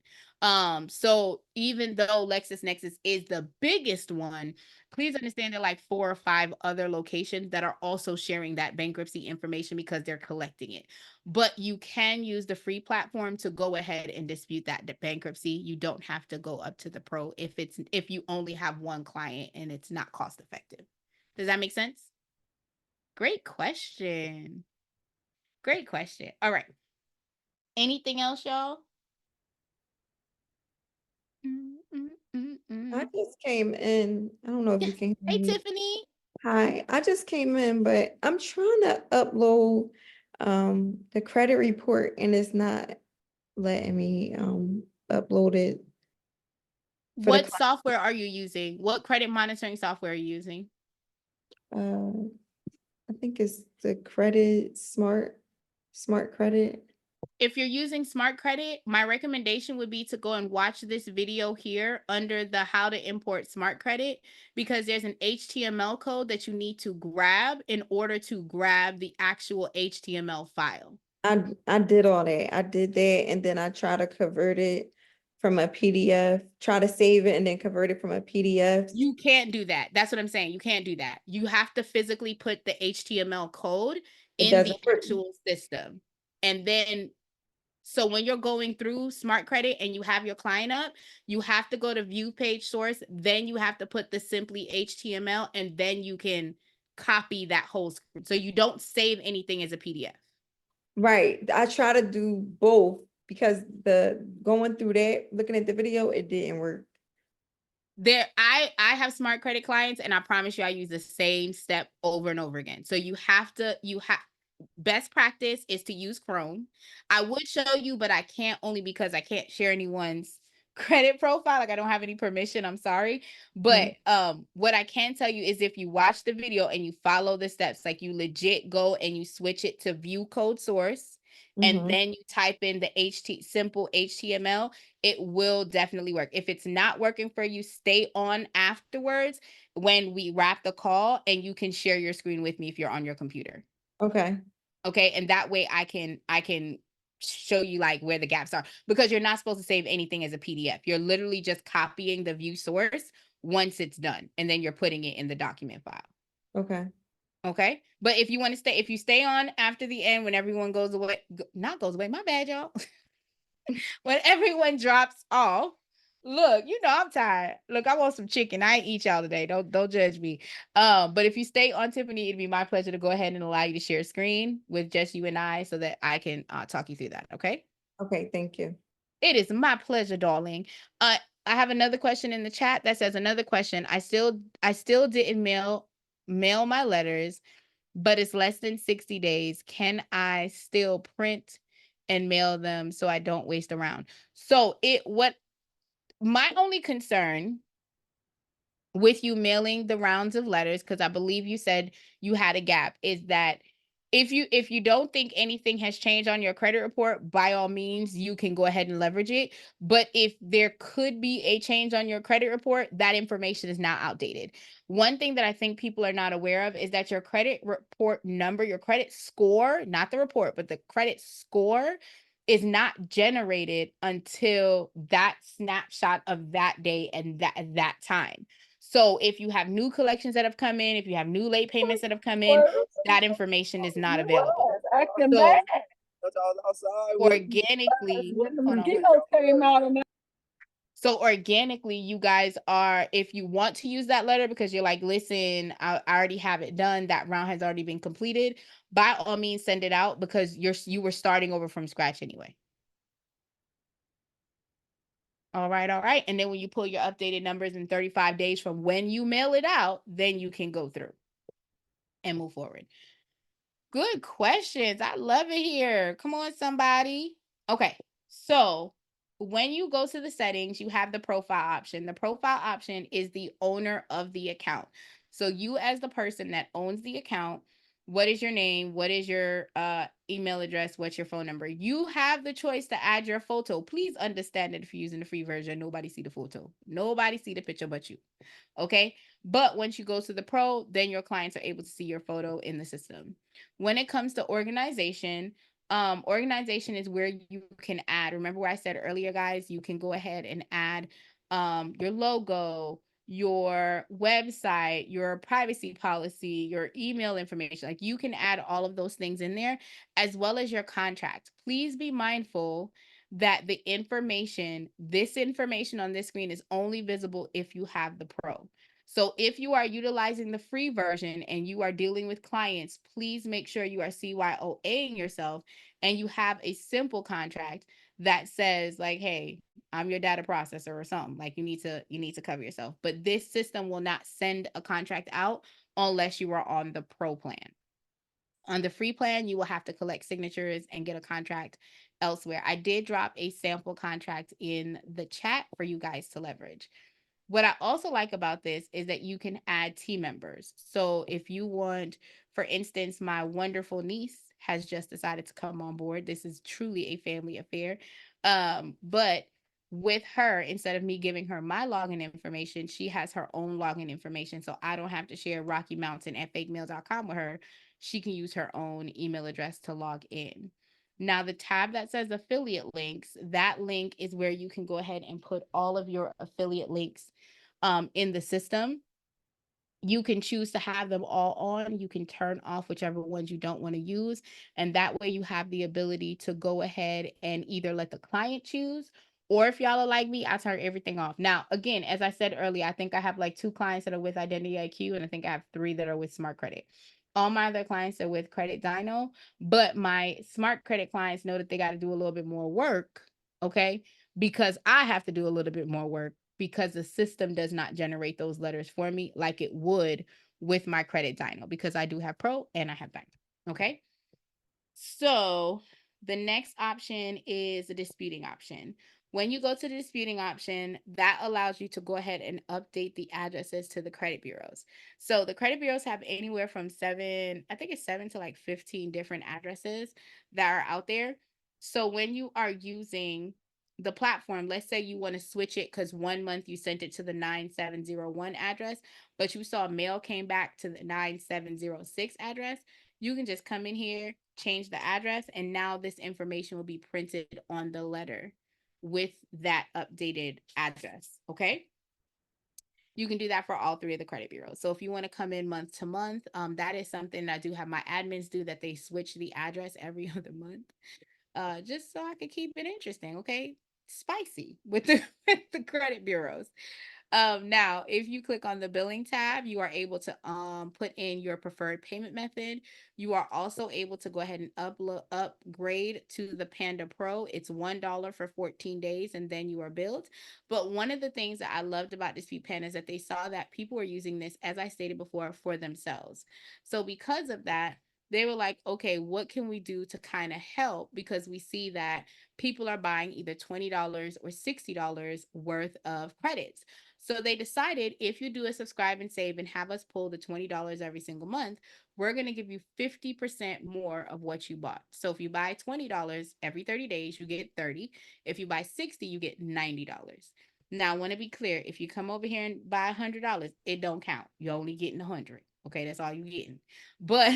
So even though LexisNexis is the biggest one, please understand there are like 4 or 5 other locations that are also sharing that bankruptcy information because they're collecting it. But you can use the free platform to go ahead and dispute that bankruptcy. You don't have to go up to the pro if you only have one client and it's not cost effective. Does that make sense? Great question. Great question. All right. Anything else, y'all? I just came in. I don't know if you can hear Hey, me. Tiffany. Hi, I just came in, but I'm trying to upload the credit report and it's not letting me upload it. What software are you using? What credit monitoring software are you using? I think it's the credit smart credit. If you're using Smart Credit, my recommendation would be to go and watch this video here under the how to import Smart Credit, because there's an HTML code that you need to grab in order to grab the actual HTML file. I did all that. I did that, and then I try to convert it from a PDF, try to save it and then convert it from a PDF. You can't do that. That's what I'm saying. You can't do that. You have to physically put the HTML code in the actual system. And then, so when you're going through Smart Credit and you have your client up, you have to go to view page source, then you have to put the simply HTML, and then you can copy that whole screen. So you don't save anything as a PDF. Right. I try to do both, because the going through that, looking at the video, it didn't work. I have Smart Credit clients, and I promise you I use the same step over and over again. So best practice is to use Chrome. I would show you, but I can't, only because I can't share anyone's credit profile. Like I don't have any permission. I'm sorry. But what I can tell you is if you watch the video and you follow the steps, like you legit go and you switch it to view code source and then you type in the simple HTML, it will definitely work. If it's not working for you, stay on afterwards when we wrap the call and you can share your screen with me if you're on your computer. Okay. Okay. And that way I can show you like where the gaps are, because you're not supposed to save anything as a PDF. You're literally just copying the view source once it's done, and then you're putting it in the document file. Okay. Okay. But if you stay on after the end, when everyone goes away, not goes away, my bad, y'all. When everyone drops off, look, I'm tired. Look, I want some chicken. I ain't eat y'all today. Don't judge me. But if you stay on, Tiffany, it'd be my pleasure to go ahead and allow you to share screen with just you and I so that I can talk you through that. Okay. Okay. Thank you. It is my pleasure, darling. I have another question in the chat that says another question. I still didn't mail my letters, but it's less than 60 days. Can I still print and mail them so I don't waste around? So my only concern with you mailing the rounds of letters, because I believe you said you had a gap, is that if you don't think anything has changed on your credit report, by all means, you can go ahead and leverage it. But if there could be a change on your credit report, that information is now outdated. One thing that I think people are not aware of is that your credit report number, your credit score, not the report, but the credit score is not generated until that snapshot of that day and that time. So if you have new collections that have come in, if you have new late payments that have come in, that information is not available. So organically, hold on. So organically, you guys are, if you want to use that letter because you're like, listen, I already have it done, that round has already been completed, by all means, send it out, because you were starting over from scratch anyway. All right. And then when you pull your updated numbers in 35 days from when you mail it out, then you can go through and move forward. Good questions. I love it here. Come on, somebody. Okay. So when you go to the settings, you have the profile option. The profile option is the owner of the account. So you, as the person that owns the account, what is your name? What is your email address? What's your phone number? You have the choice to add your photo. Please understand that if you're using the free version, nobody see the photo. Nobody see the picture but you. Okay. But once you go to the pro, then your clients are able to see your photo in the system. When it comes to organization, organization is where you can add. Remember what I said earlier, guys? You can go ahead and add your logo, your website, your privacy policy, your email information. Like you can add all of those things in there, as well as your contract. Please be mindful that this information on this screen is only visible if you have the pro. So if you are utilizing the free version and you are dealing with clients, please make sure you are CYOAing yourself and you have a simple contract that says like, hey, I'm your data processor or something. Like you need to cover yourself. But this system will not send a contract out unless you are on the pro plan. On the free plan, you will have to collect signatures and get a contract elsewhere. I did drop a sample contract in the chat for you guys to leverage. What I also like about this is that you can add team members. So if you want, for instance, my wonderful niece has just decided to come on board. This is truly a family affair. But with her, instead of me giving her my login information, she has her own login information. So I don't have to share Rocky Mountain at fakemail.com with her. She can use her own email address to log in. Now, the tab that says affiliate links, that link is where you can go ahead and put all of your affiliate links in the system. You can choose to have them all on. You can turn off whichever ones you don't want to use. And that way you have the ability to go ahead and either let the client choose, or if y'all are like me, I turn everything off. Now, again, as I said earlier, I think I have like 2 clients that are with Identity IQ, and I think I have 3 that are with Smart Credit. All my other clients are with Credit Dino, but my Smart Credit clients know that they got to do a little bit more work, okay? Because I have to do a little bit more work, because the system does not generate those letters for me like it would with my Credit Dino, because I do have Pro and I have Dino. Okay. So the next option is the disputing option. When you go to the disputing option, that allows you to go ahead and update the addresses to the credit bureaus. So the credit bureaus have anywhere from 7, I think it's 7 to like 15 different addresses that are out there. So when you are using the platform, let's say you want to switch it because 1 month you sent it to the 9701 address, but you saw mail came back to the 9706 address, you can just come in here, change the address, and now this information will be printed on the letter with that updated address. Okay. You can do that for all 3 of the credit bureaus. So if you want to come in month to month, that is something I do have my admins do, that they switch the address every other month, just so I could keep it interesting. Okay. Spicy with with the credit bureaus. Now, if you click on the billing tab, you are able to put in your preferred payment method. You are also able to go ahead and upgrade to the Panda Pro. It's $1 for 14 days, and then you are billed. But one of the things that I loved about Dispute Panda is that they saw that people were using this, as I stated before, for themselves. So because of that, they were like, okay, what can we do to kind of help? Because we see that people are buying either $20 or $60 worth of credits. So they decided, if you do a subscribe and save and have us pull the $20 every single month, we're going to give you 50% more of what you bought. So if you buy $20 every 30 days, you get 30. If you buy 60, you get $90. Now, I want to be clear. If you come over here and buy $100, it don't count. You're only getting 100. Okay, that's all you're getting. But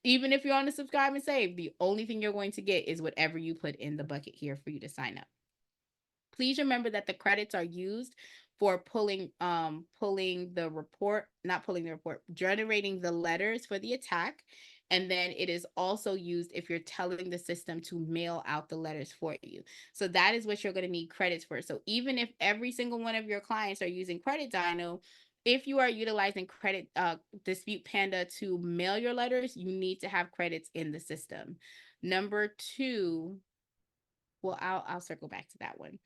even if you're on the subscribe and save, the only thing you're going to get is whatever you put in the bucket here for you to sign up. Please remember that the credits are used for pulling the report, not pulling the report, generating the letters for the attack. And then it is also used if you're telling the system to mail out the letters for you. So that is what you're going to need credits for. So even if every single one of your clients are using Credit Dino, if you are utilizing credit Dispute Panda to mail your letters, you need to have credits in the system. Number 2, well, I'll circle back to that one.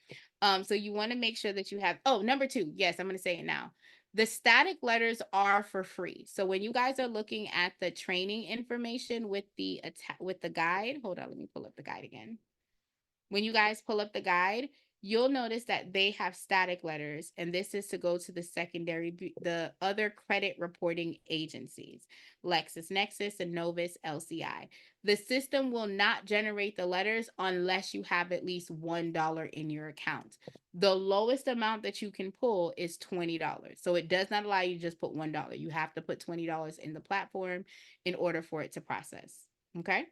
So you want to make sure that you have, number 2, yes, I'm going to say it now. The static letters are for free. So when you guys are looking at the training information with the guide, hold on, let me pull up the guide again. When you guys pull up the guide, you'll notice that they have static letters, and this is to go to the other credit reporting agencies, LexisNexis and Novus LCI. The system will not generate the letters unless you have at least $1 in your account. The lowest amount that you can pull is $20. So it does not allow you to just put $1. You have to put $20 in the platform in order for it to process. Okay.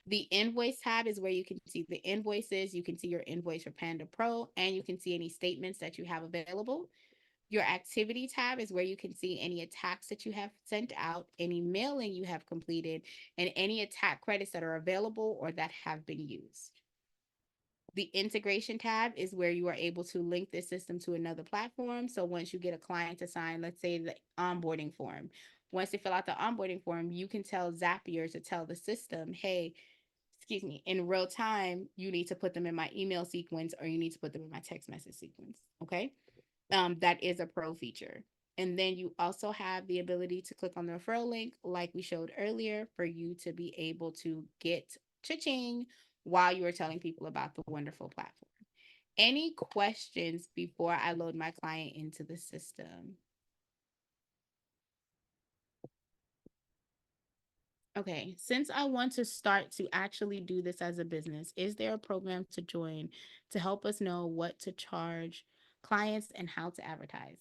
The invoice tab is where you can see the invoices. You can see your invoice for Panda Pro, and you can see any statements that you have available. Your activity tab is where you can see any attacks that you have sent out, any mailing you have completed, and any attack credits that are available or that have been used. The integration tab is where you are able to link this system to another platform. So once you get a client to sign, let's say the onboarding form, once they fill out the onboarding form, you can tell Zapier to tell the system, hey, in real time, you need to put them in my email sequence, or you need to put them in my text message sequence. Okay. That is a pro feature. And then you also have the ability to click on the referral link, like we showed earlier, for you to be able to get cha-ching while you are telling people about the wonderful platform. Any questions before I load my client into the system? Okay, since I want to start to actually do this as a business, is there a program to join to help us know what to charge clients and how to advertise?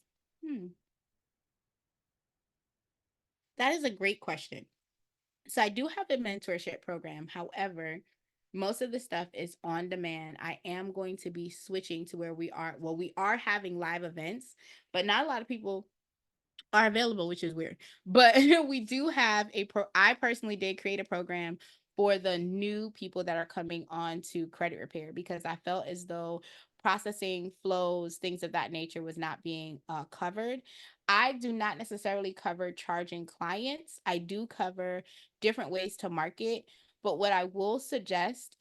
That is a great question. So I do have a mentorship program. However, most of the stuff is on demand. I am going to be switching to where we are having live events, but not a lot of people are available, which is weird. But we do have I personally did create a program for the new people that are coming on to credit repair, because I felt as though processing flows, things of that nature, was not being covered. I do not necessarily cover charging clients. I do cover different ways to market. But what I will suggest,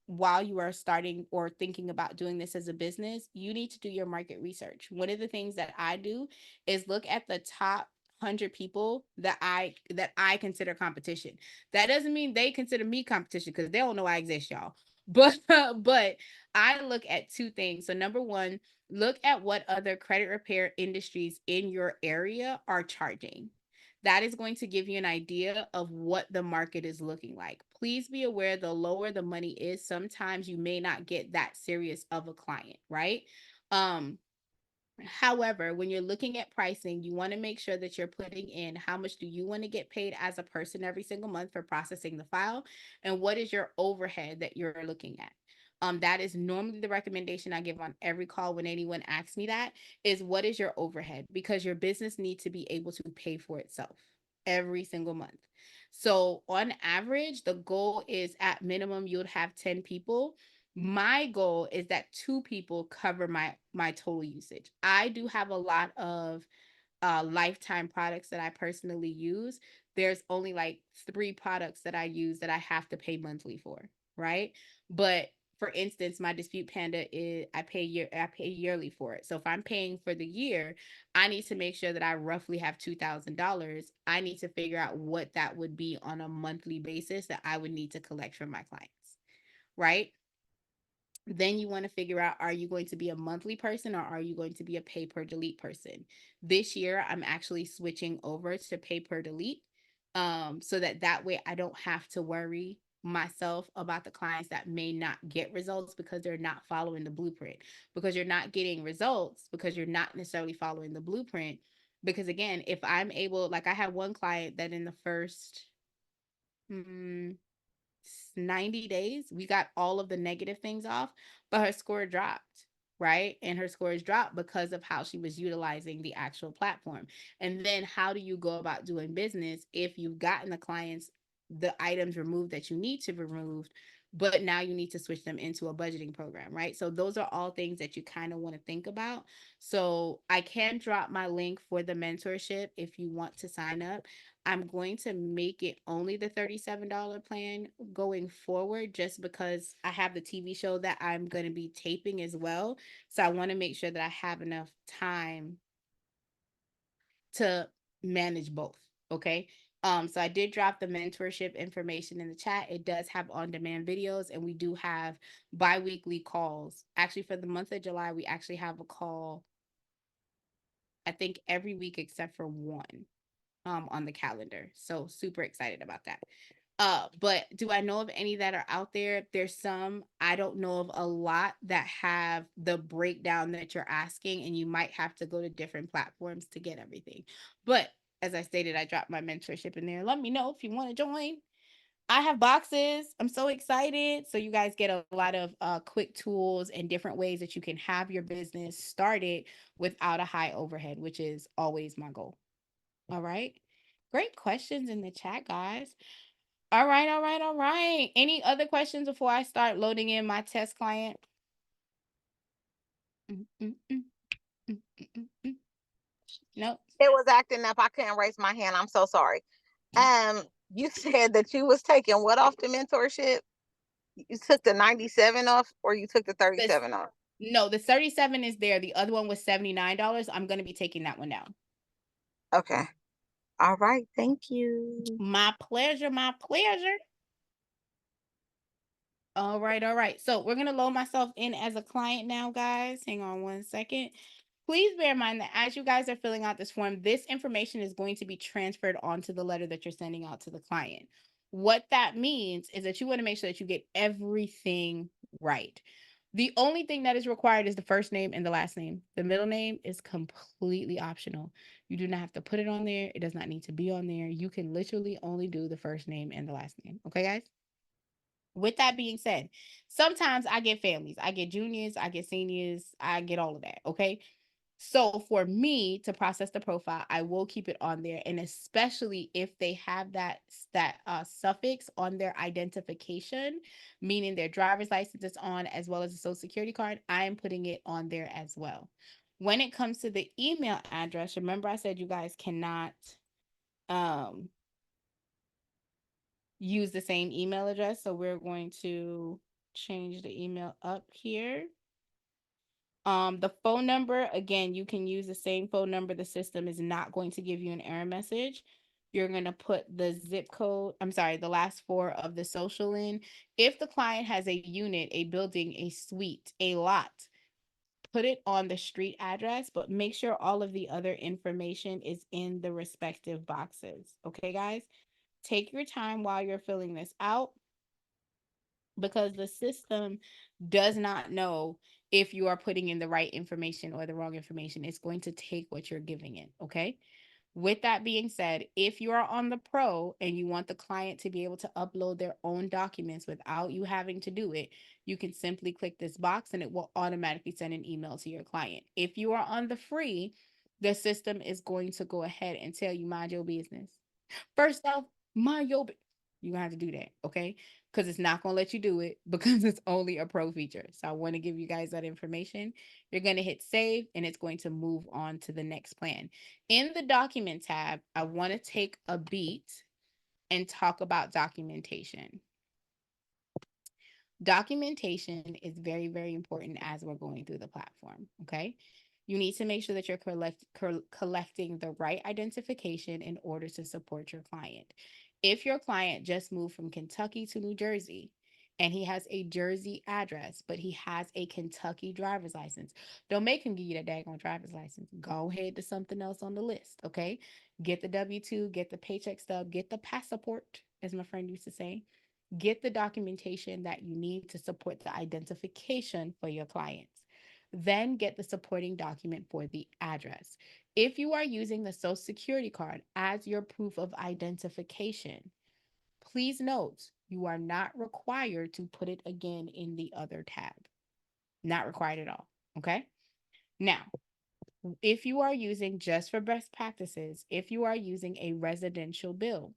while you are starting or thinking about doing this as a business, you need to do your market research. One of the things that I do is look at the top 100 people that I consider competition. That doesn't mean they consider me competition, because they don't know I exist, y'all. But but I look at two things. So number one, look at what other credit repair industries in your area are charging. That is going to give you an idea of what the market is looking like. Please be aware, the lower the money is, sometimes you may not get that serious of a client, right? However, when you're looking at pricing, you want to make sure that you're putting in how much do you want to get paid as a person every single month for processing the file, and what is your overhead that you're looking at. That is normally the recommendation I give on every call when anyone asks me that, is what is your overhead? Because your business needs to be able to pay for itself every single month. So on average, the goal is at minimum you would have 10 people. My goal is that 2 people cover my total usage. I do have a lot of lifetime products that I personally use. There's only like 3 products that I use that I have to pay monthly for, right? But for instance, my Dispute Panda is I pay yearly for it. So if I'm paying for the year, I need to make sure that I roughly have $2,000. I need to figure out what that would be on a monthly basis that I would need to collect from my clients, right? Then you want to figure out, are you going to be a monthly person or are you going to be a pay per delete person? This year I'm actually switching over to pay per delete, so that way I don't have to worry myself about the clients that may not get results because they're not following the blueprint, because you're not getting results because you're not necessarily following the blueprint. Because again, if I'm able, like I had one client that in the first 90 days, we got all of the negative things off, but her score dropped, right? And her scores dropped because of how she was utilizing the actual platform. And then how do you go about doing business if you've gotten the clients the items removed that you need to remove, but now you need to switch them into a budgeting program, right? So those are all things that you kind of want to think about. So I can drop my link for the mentorship if you want to sign up. I'm going to make it only the $37 plan going forward, just because I have the TV show that I'm going to be taping as well. So I want to make sure that I have enough time to manage both. Okay. So I did drop the mentorship information in the chat. It does have on-demand videos, and we do have bi-weekly calls. Actually, for the month of July, we actually have a call, I think, every week except for one on the calendar. So super excited about that. But do I know of any that are out there? There's some. I don't know of a lot that have the breakdown that you're asking, and you might have to go to different platforms to get everything. But as I stated, I dropped my mentorship in there. Let me know if you want to join. I have boxes. I'm so excited. So you guys get a lot of quick tools and different ways that you can have your business started without a high overhead, which is always my goal. All right. Great questions in the chat, guys. All right, all right, all right. Any other questions before I start loading in my test client? Mm, mm, mm, mm, mm, mm, mm. Nope. It was acting up. I couldn't raise my hand. I'm so sorry. You said that you was taking what off the mentorship? You took the 97 off, or you took the 37 off? No, the 37 is there. The other one was $79. I'm going to be taking that one down. Okay. All right. Thank you. My pleasure, my pleasure. All right, all right. So we're going to load myself in as a client now, guys. Hang on one second. Please bear in mind that as you guys are filling out this form, this information is going to be transferred onto the letter that you're sending out to the client. What that means is that you want to make sure that you get everything right. The only thing that is required is the first name and the last name. The middle name is completely optional. You do not have to put it on there. It does not need to be on there. You can literally only do the first name and the last name. Okay, guys? With that being said, sometimes I get families. I get juniors, I get seniors, I get all of that. Okay. So for me to process the profile, I will keep it on there. And especially if they have that suffix on their identification, meaning their driver's license is on as well as a social security card, I am putting it on there as well. When it comes to the email address, remember I said you guys cannot use the same email address. So we're going to change the email up here. The phone number, again, you can use the same phone number. The system is not going to give you an error message. You're going to put the zip code, I'm sorry, the last four of the social in. If the client has a unit, a building, a suite, a lot, put it on the street address, but make sure all of the other information is in the respective boxes. Okay, guys? Take your time while you're filling this out, because the system does not know if you are putting in the right information or the wrong information. It's going to take what you're giving it. Okay. With that being said, if you are on the pro and you want the client to be able to upload their own documents without you having to do it, you can simply click this box and it will automatically send an email to your client. If you are on the free, the system is going to go ahead and tell you, mind your business. First off, mind your business. You're gonna have to do that, okay? Because it's not gonna let you do it because it's only a pro feature. So I want to give you guys that information. You're gonna hit save and it's going to move on to the next plan. In the document tab, I want to take a beat and talk about documentation. Documentation is very, very important as we're going through the platform, okay? You need to make sure that you're collecting the right identification in order to support your client. If your client just moved from Kentucky to New Jersey and he has a Jersey address, but he has a Kentucky driver's license, don't make him give you that daggone driver's license. Go ahead to something else on the list, okay? Get the W-2, get the paycheck stub, get the passport, as my friend used to say. Get the documentation that you need to support the identification for your clients. Then get the supporting document for the address. If you are using the Social Security card as your proof of identification, please note you are not required to put it again in the other tab. Not required at all. Okay. Now, if you are using, just for best practices, if you are using a residential bill,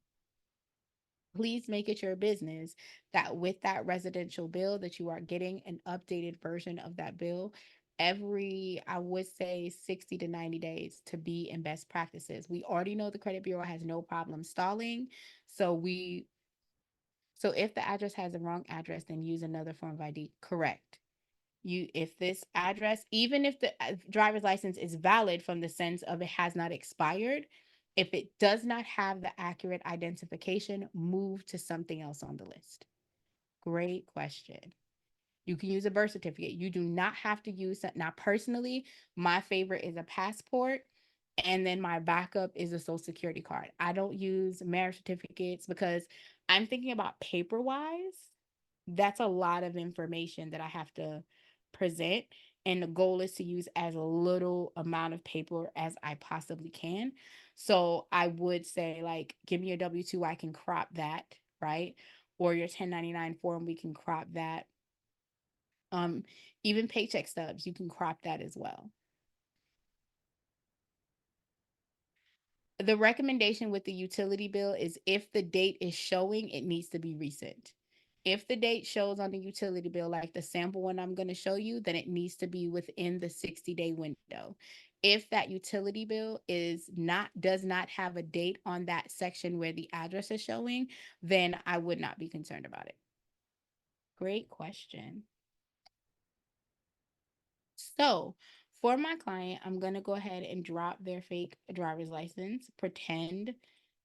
please make it your business that with that residential bill that you are getting an updated version of that bill every, I would say, 60 to 90 days to be in best practices. We already know the credit bureau has no problem stalling. So if the address has the wrong address, then use another form of ID. Correct. If this address, even if the driver's license is valid from the sense of it has not expired, if it does not have the accurate identification, move to something else on the list. Great question. You can use a birth certificate. You do not have to use that. Now, personally, my favorite is a passport, and then my backup is a social security card. I don't use marriage certificates because I'm thinking about paper wise. That's a lot of information that I have to present. And the goal is to use as little amount of paper as I possibly can. So I would say, like, give me a W-2, I can crop that, right? Or your 1099 form, we can crop that. Even paycheck stubs, you can crop that as well. The recommendation with the utility bill is if the date is showing, it needs to be recent. If the date shows on the utility bill, like the sample one I'm going to show you, then it needs to be within the 60-day window. If that utility bill does not have a date on that section where the address is showing, then I would not be concerned about it. Great question. So for my client, I'm going to go ahead and drop their fake driver's license, pretend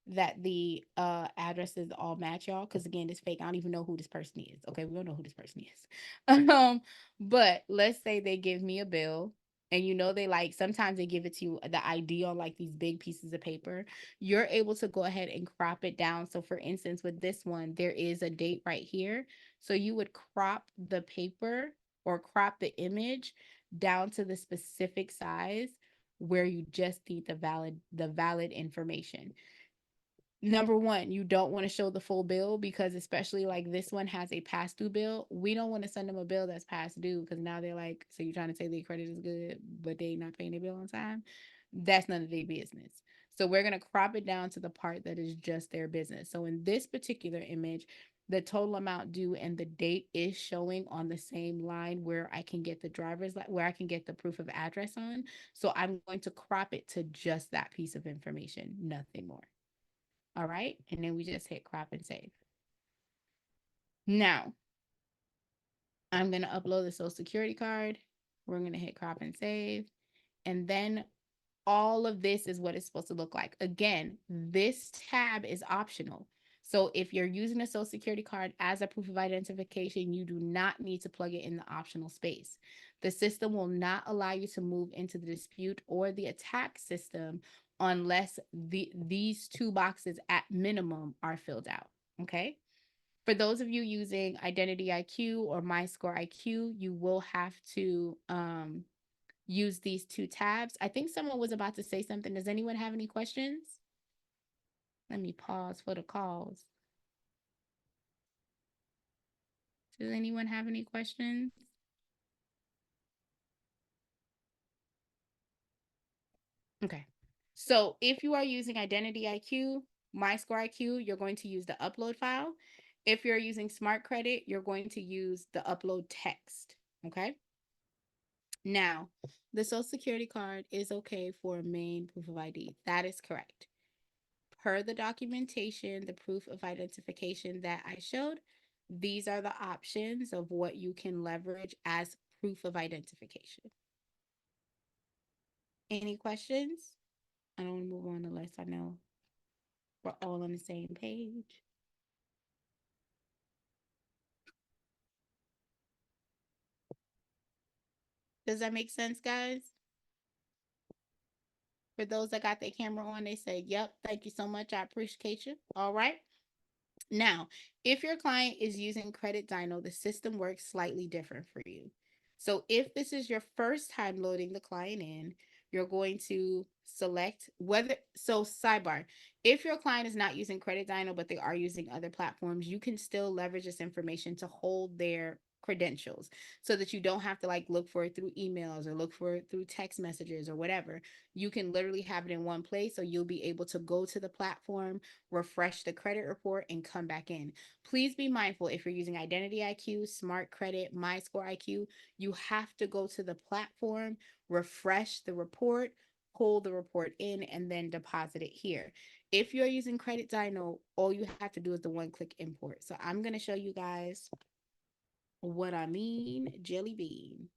that the addresses all match, y'all, because again, it's fake. I don't even know who this person is. Okay, we don't know who this person is. But let's say they give me a bill, and they like, sometimes they give it to you the ID on like these big pieces of paper. You're able to go ahead and crop it down. So for instance, with this one, there is a date right here. So you would crop the paper or crop the image down to the specific size where you just need the valid information. Number one, you don't want to show the full bill, because especially like this one has a past due bill. We don't want to send them a bill that's past due, because now they're like, so you're trying to say their credit is good, but they not paying their bill on time? That's none of their business. So we're going to crop it down to the part that is just their business. So in this particular image, the total amount due and the date is showing on the same line where I can get the where I can get the proof of address on. So I'm going to crop it to just that piece of information, nothing more. All right. And then we just hit crop and save. Now, I'm going to upload the social security card. We're going to hit crop and save. And then all of this is what it's supposed to look like. Again, this tab is optional. So if you're using a social security card as a proof of identification, you do not need to plug it in the optional space. The system will not allow you to move into the dispute or the attack system unless these two boxes at minimum are filled out. Okay. For those of you using Identity IQ or My Score IQ, you will have to use these two tabs. I think someone was about to say something. Does anyone have any questions? Let me pause for the calls. Does anyone have any questions? Okay. So if you are using Identity IQ, My Score IQ, you're going to use the upload file. If you're using Smart Credit, you're going to use the upload text. Okay. Now, the Social Security card is okay for a main proof of ID. That is correct. Per the documentation, the proof of identification that I showed, these are the options of what you can leverage as proof of identification. Any questions? I don't want to move on unless I know we're all on the same page. Does that make sense, guys? For those that got their camera on, they say, yep, thank you so much. I appreciate you. All right. Now, if your client is using Credit Dyno, the system works slightly different for you. So if this is your first time loading the client in, you're going to select whether, so sidebar, if your client is not using Credit Dyno, but they are using other platforms, you can still leverage this information to hold their credentials so that you don't have to like look for it through emails or look for it through text messages or whatever. You can literally have it in one place, so you'll be able to go to the platform, refresh the credit report, and come back in. Please be mindful if you're using Identity IQ, Smart Credit, My Score IQ, you have to go to the platform, refresh the report, pull the report in, and then deposit it here. If you're using Credit Dyno, all you have to do is the one-click import. So I'm going to show you guys what I mean, jelly bean.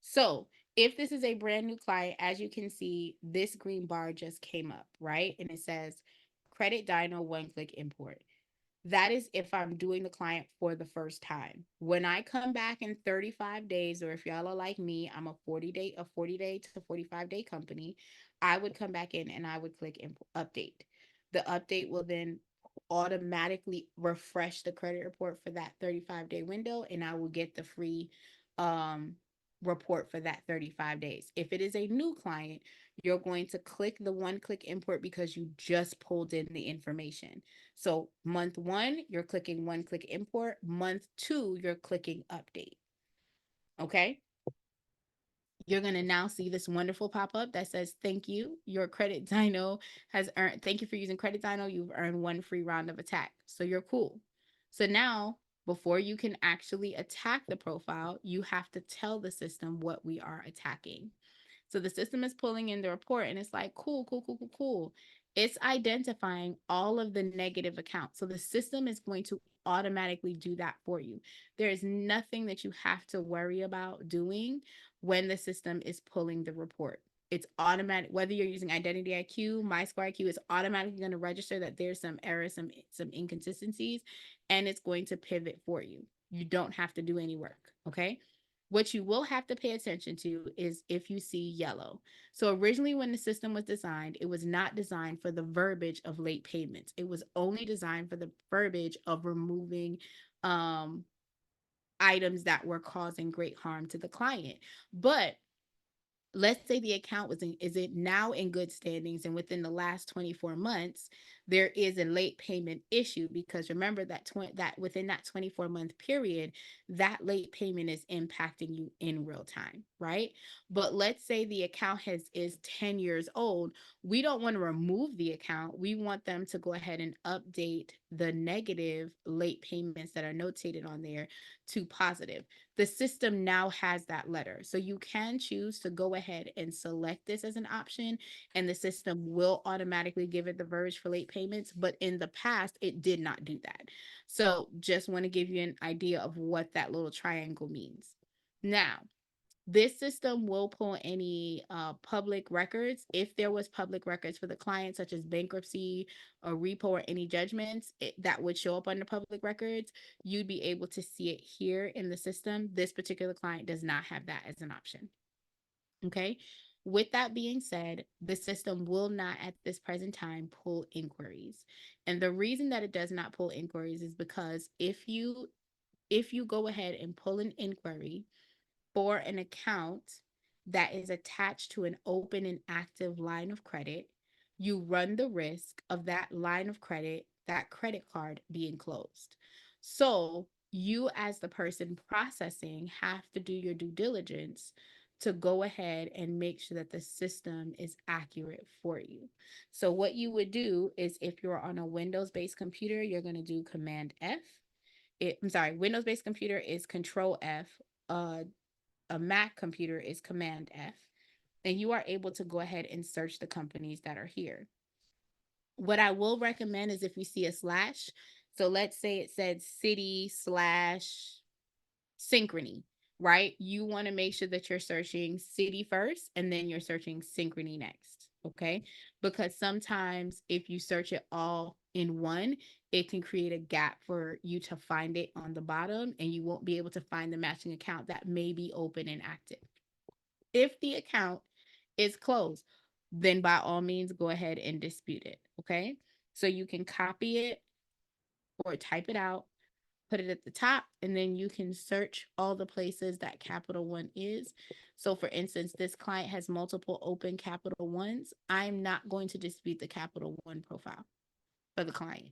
So if this is a brand new client, as you can see, this green bar just came up, right? And it says Credit Dyno one-click import. That is if I'm doing the client for the first time. When I come back in 35 days, or if y'all are like me, I'm a 40 day to 45-day company, I would come back in and I would click update. The update will then automatically refresh the credit report for that 35-day window, and I will get the free report for that 35 days. If it is a new client, you're going to click the one-click import because you just pulled in the information. So month 1, you're clicking one-click import. Month 2, you're clicking update. Okay? You're going to now see this wonderful pop-up that says, thank you. Your Credit Dyno has earned, thank you for using Credit Dyno. You've earned 1 free round of attack. So you're cool. So now, before you can actually attack the profile, you have to tell the system what we are attacking. So the system is pulling in the report and it's like, cool, cool, cool, cool, cool. It's identifying all of the negative accounts. So the system is going to automatically do that for you. There is nothing that you have to worry about doing when the system is pulling the report. It's automatic, whether you're using Identity IQ, My Score IQ, it's automatically going to register that there's some errors, some inconsistencies, and it's going to pivot for you. You don't have to do any work, okay? What you will have to pay attention to is if you see yellow. So originally when the system was designed, it was not designed for the verbiage of late payments. It was only designed for the verbiage of removing items that were causing great harm to the client. But let's say the account is it now in good standings, and within the last 24 months there is a late payment issue, because remember that that within that 24-month period, that late payment is impacting you in real time, right? But let's say the account is 10 years old. We don't want to remove the account. We want them to go ahead and update the negative late payments that are notated on there to positive. The system now has that letter. So you can choose to go ahead and select this as an option, and the system will automatically give it the verge for late payments. But in the past, it did not do that. So just want to give you an idea of what that little triangle means. Now, This system will pull any public records. If there was public records for the client, such as bankruptcy or repo or any judgments that would show up under public records, you'd be able to see it here in the system. This particular client does not have that as an option. Okay. With that being said, the system will not at this present time pull inquiries. And the reason that it does not pull inquiries is because if you go ahead and pull an inquiry for an account that is attached to an open and active line of credit, you run the risk of that line of credit, that credit card being closed. So you, as the person processing, have to do your due diligence to go ahead and make sure that the system is accurate for you. So what you would do is, if you're on a Windows-based computer, you're going to do Command F. Windows-based computer is Control F. A Mac computer is Command F, and you are able to go ahead and search the companies that are here. What I will recommend is, if you see a slash, so let's say it said city / synchrony, right? You want to make sure that you're searching city first and then you're searching synchrony next, okay? Because sometimes if you search it all in one, it can create a gap for you to find it on the bottom, and you won't be able to find the matching account that may be open and active. If the account is closed, then by all means, go ahead and dispute it, okay? So you can copy it or type it out, put it at the top, and then you can search all the places that Capital One is. So for instance, this client has multiple open Capital Ones. I'm not going to dispute the Capital One profile for the client.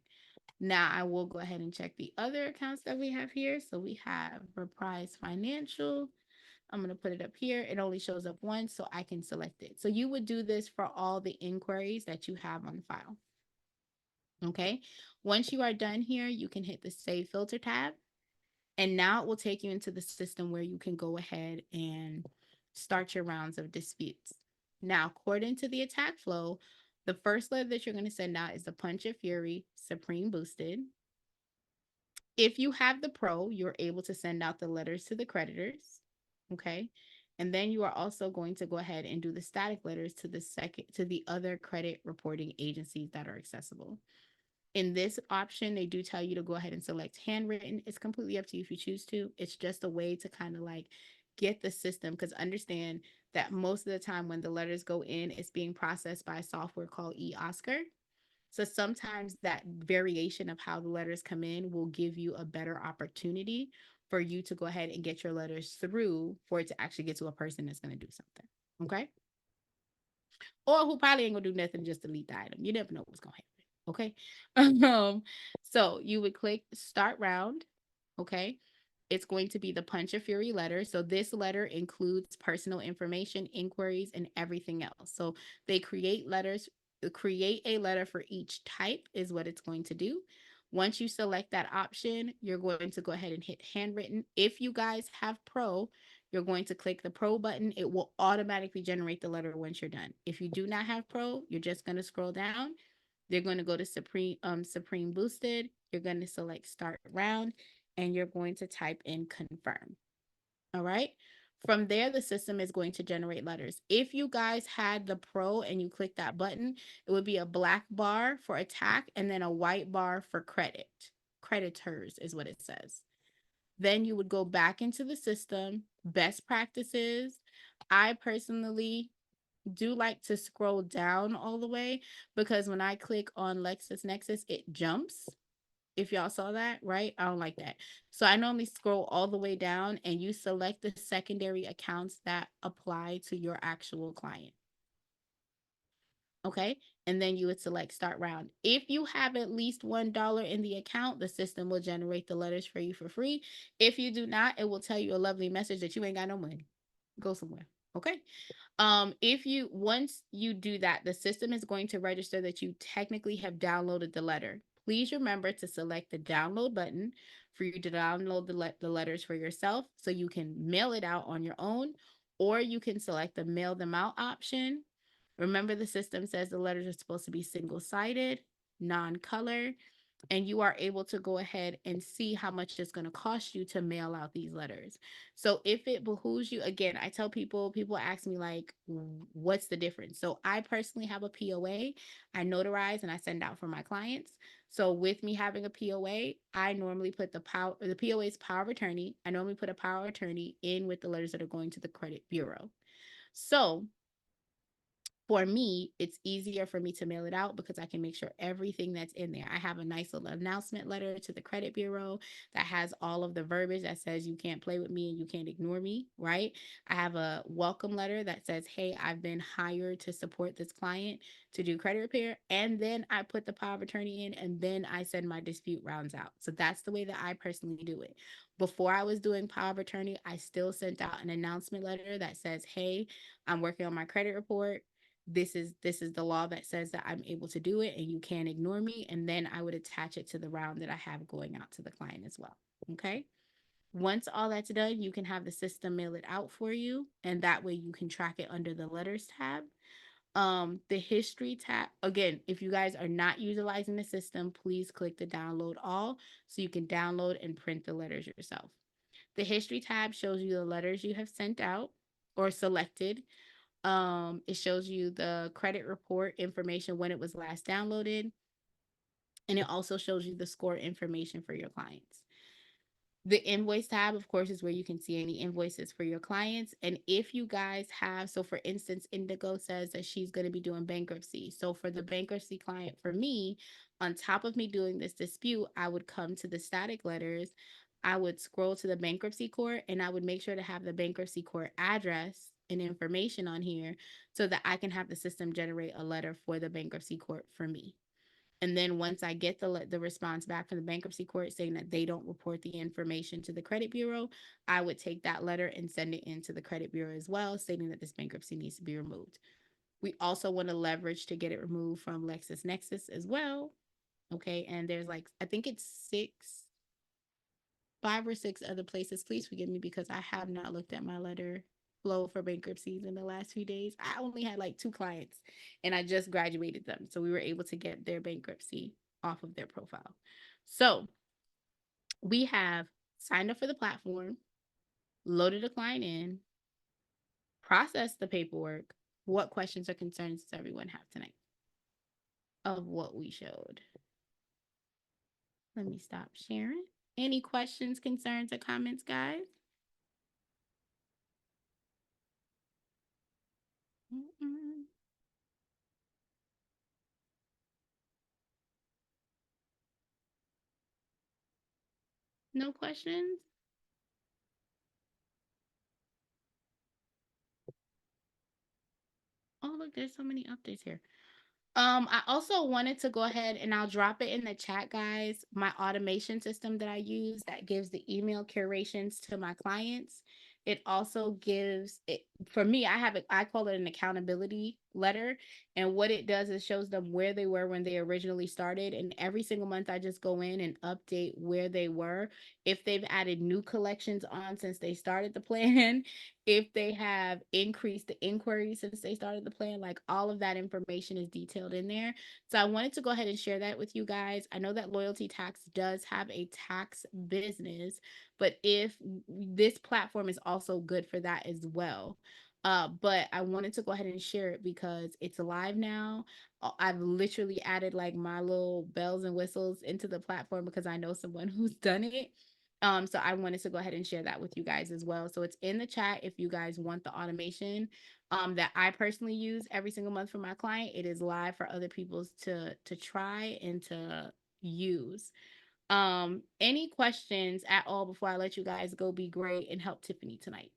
Now I will go ahead and check the other accounts that we have here. So we have Reprise Financial. I'm going to put it up here. It only shows up once, so I can select it. So you would do this for all the inquiries that you have on file. Okay. Once you are done here, you can hit the Save Filter tab. And now it will take you into the system where you can go ahead and start your rounds of disputes. Now, according to the attack flow, the first letter that you're going to send out is the Punch of Fury Supreme Boosted. If you have the Pro, you're able to send out the letters to the creditors. Okay. And then you are also going to go ahead and do the static letters to the other credit reporting agencies that are accessible. In this option, they do tell you to go ahead and select handwritten. It's completely up to you if you choose to. It's just a way to kind of like get the system, because understand that most of the time when the letters go in, it's being processed by a software called eOscar. So sometimes that variation of how the letters come in will give you a better opportunity for you to go ahead and get your letters through for it to actually get to a person that's going to do something. Okay. Or who probably ain't gonna do nothing, just delete the item. You never know what's gonna happen. Okay. So you would click Start Round. Okay. It's going to be the Punch of Fury letter. So this letter includes personal information, inquiries, and everything else. So they create a letter for each type is what it's going to do. Once you select that option, you're going to go ahead and hit handwritten. If you guys have Pro, you're going to click the Pro button. It will automatically generate the letter once you're done. If you do not have Pro, you're just going to scroll down. They're going to go to Supreme Boosted. You're going to select Start Round, and you're going to type in Confirm. All right. From there, the system is going to generate letters. If you guys had the Pro and you click that button, it would be a black bar for attack and then a white bar for credit. Creditors is what it says. Then you would go back into the system, best practices. I personally do like to scroll down all the way, because when I click on LexisNexis, it jumps. If y'all saw that, right? I don't like that. So I normally scroll all the way down, and you select the secondary accounts that apply to your actual client. Okay. And then you would select Start Round. If you have at least $1 in the account, the system will generate the letters for you for free. If you do not, it will tell you a lovely message that you ain't got no money. Go somewhere. Okay. Once you do that, the system is going to register that you technically have downloaded the letter. Please remember to select the download button for you to download the letters for yourself, so you can mail it out on your own, or you can select the mail them out option. Remember, the system says the letters are supposed to be single-sided, non-color. and you are able to go ahead and see how much it's going to cost you to mail out these letters. So if it behooves you, again, I tell people ask me like, what's the difference? So I personally have a POA. I notarize and I send out for my clients. So with me having a POA, I normally put the POA's power of attorney. I normally put a power of attorney in with the letters that are going to the credit bureau. So for me, it's easier for me to mail it out because I can make sure everything that's in there. I have a nice little announcement letter to the credit bureau that has all of the verbiage that says you can't play with me and you can't ignore me, right? I have a welcome letter that says, hey, I've been hired to support this client to do credit repair. And then I put the power of attorney in, and then I send my dispute rounds out. So that's the way that I personally do it. Before I was doing power of attorney, I still sent out an announcement letter that says, hey, I'm working on my credit report. This is the law that says that I'm able to do it and you can't ignore me. And then I would attach it to the round that I have going out to the client as well. Okay. Once all that's done, you can have the system mail it out for you. And that way you can track it under the letters tab. The history tab, again, if you guys are not utilizing the system, please click the download all so you can download and print the letters yourself. The history tab shows you the letters you have sent out or selected. It shows you the credit report information when it was last downloaded, and it also shows you the score information for your clients. The invoice tab, of course, is where you can see any invoices for your clients. And if you guys have, so for instance, Indigo says that she's going to be doing bankruptcy. So for the bankruptcy client, for me, on top of me doing this dispute, I would come to the static letters. I would scroll to the bankruptcy court and I would make sure to have the bankruptcy court address and information on here so that I can have the system generate a letter for the bankruptcy court for me. And then once I get the response back from the bankruptcy court saying that they don't report the information to the credit bureau, I would take that letter and send it into the credit bureau as well, stating that this bankruptcy needs to be removed. We also want to leverage to get it removed from LexisNexis as well. Okay, and there's like, I think it's 5 or 6 other places. Please forgive me because I have not looked at my letter flow for bankruptcies in the last few days. I only had like 2 clients and I just graduated them. So we were able to get their bankruptcy off of their profile. So we have signed up for the platform, loaded a client in, processed the paperwork. What questions or concerns does everyone have tonight of what we showed? Let me stop sharing. Any questions, concerns, or comments, guys? No questions? Oh, look, there's so many updates here. I also wanted to go ahead and I'll drop it in the chat, guys. My automation system that I use that gives the email curations to my clients. It also gives it for me. I call it an accountability letter. And what it does is shows them where they were when they originally started. And every single month I just go in and update where they were. If they've added new collections on since they started the plan, if they have increased the inquiries since they started the plan, like all of that information is detailed in there. So I wanted to go ahead and share that with you guys. I know that Loyalty Tax does have a tax business, but if this platform is also good for that as well. But I wanted to go ahead and share it because it's live now. I've literally added like my little bells and whistles into the platform because I know someone who's done it. So I wanted to go ahead and share that with you guys as well. So it's in the chat if you guys want the automation that I personally use every single month for my client. It is live for other people to try and to use. Any questions at all before I let you guys go be great and help Tiffany tonight?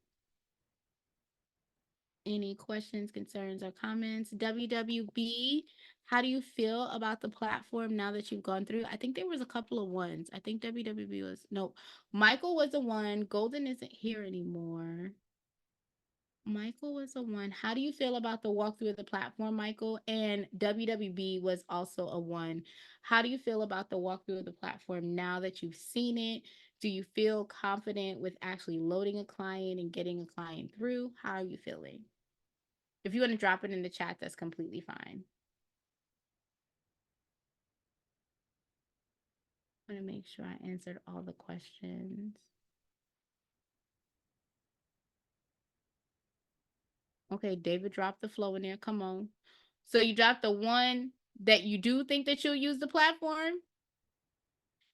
Any questions, concerns, or comments? WWB, how do you feel about the platform now that you've gone through? I think there was a couple of ones. I think WWB was, no, Michael was the one. Golden isn't here anymore. Michael was the one. How do you feel about the walkthrough of the platform, Michael? And WWB was also a one. How do you feel about the walkthrough of the platform now that you've seen it? Do you feel confident with actually loading a client and getting a client through? How are you feeling? If you want to drop it in the chat, that's completely fine. want to make sure I answered all the questions. Okay, David dropped the flow in there. Come on. So you dropped the one that you do think that you'll use the platform?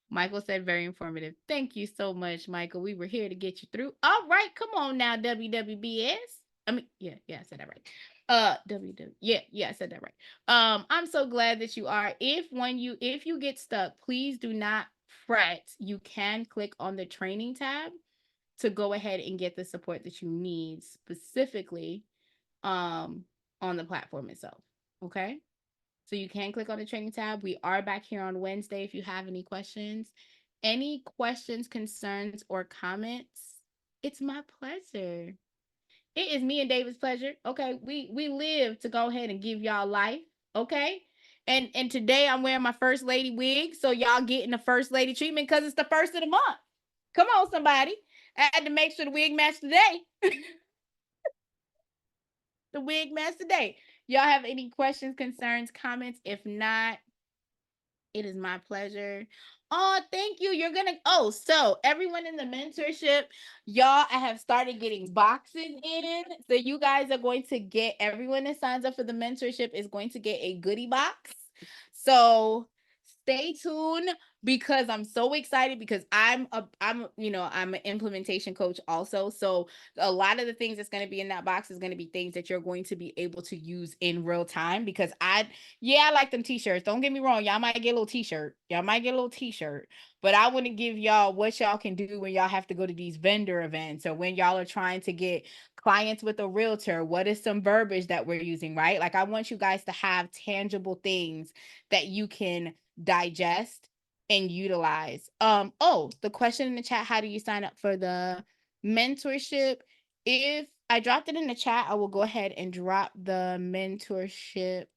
Michael said very informative. Thank you so much, Michael. We were here to get you through. All right, come on now, WWBS. I mean, yeah, I said that right. I said that right. I'm so glad that you are. If you get stuck, please do not fret. You can click on the training tab to go ahead and get the support that you need specifically on the platform itself. Okay. So you can click on the training tab. We are back here on Wednesday if you have any questions. Any questions, concerns, or comments? It's my pleasure. It is me and David's pleasure. Okay. We live to go ahead and give y'all life. Okay. And today I'm wearing my first lady wig. So y'all getting the first lady treatment because it's the first of the month. Come on, somebody. I had to make sure the wig matched today. The wig matched today. Y'all have any questions, concerns, comments? If not, it is my pleasure. Oh, thank you. So everyone in the mentorship, y'all, I have started getting boxes in. So you guys are going to get, everyone that signs up for the mentorship is going to get a goodie box. So stay tuned because I'm so excited because I'm an implementation coach also. So a lot of the things that's going to be in that box is going to be things that you're going to be able to use in real time because I like them t-shirts. Don't get me wrong. Y'all might get a little t-shirt. But I want to give y'all what y'all can do when y'all have to go to these vendor events or when y'all are trying to get clients with a realtor. What is some verbiage that we're using, right? Like I want you guys to have tangible things that you can digest and utilize. The question in the chat, how do you sign up for the mentorship? If I dropped it in the chat, I will go ahead and drop the mentorship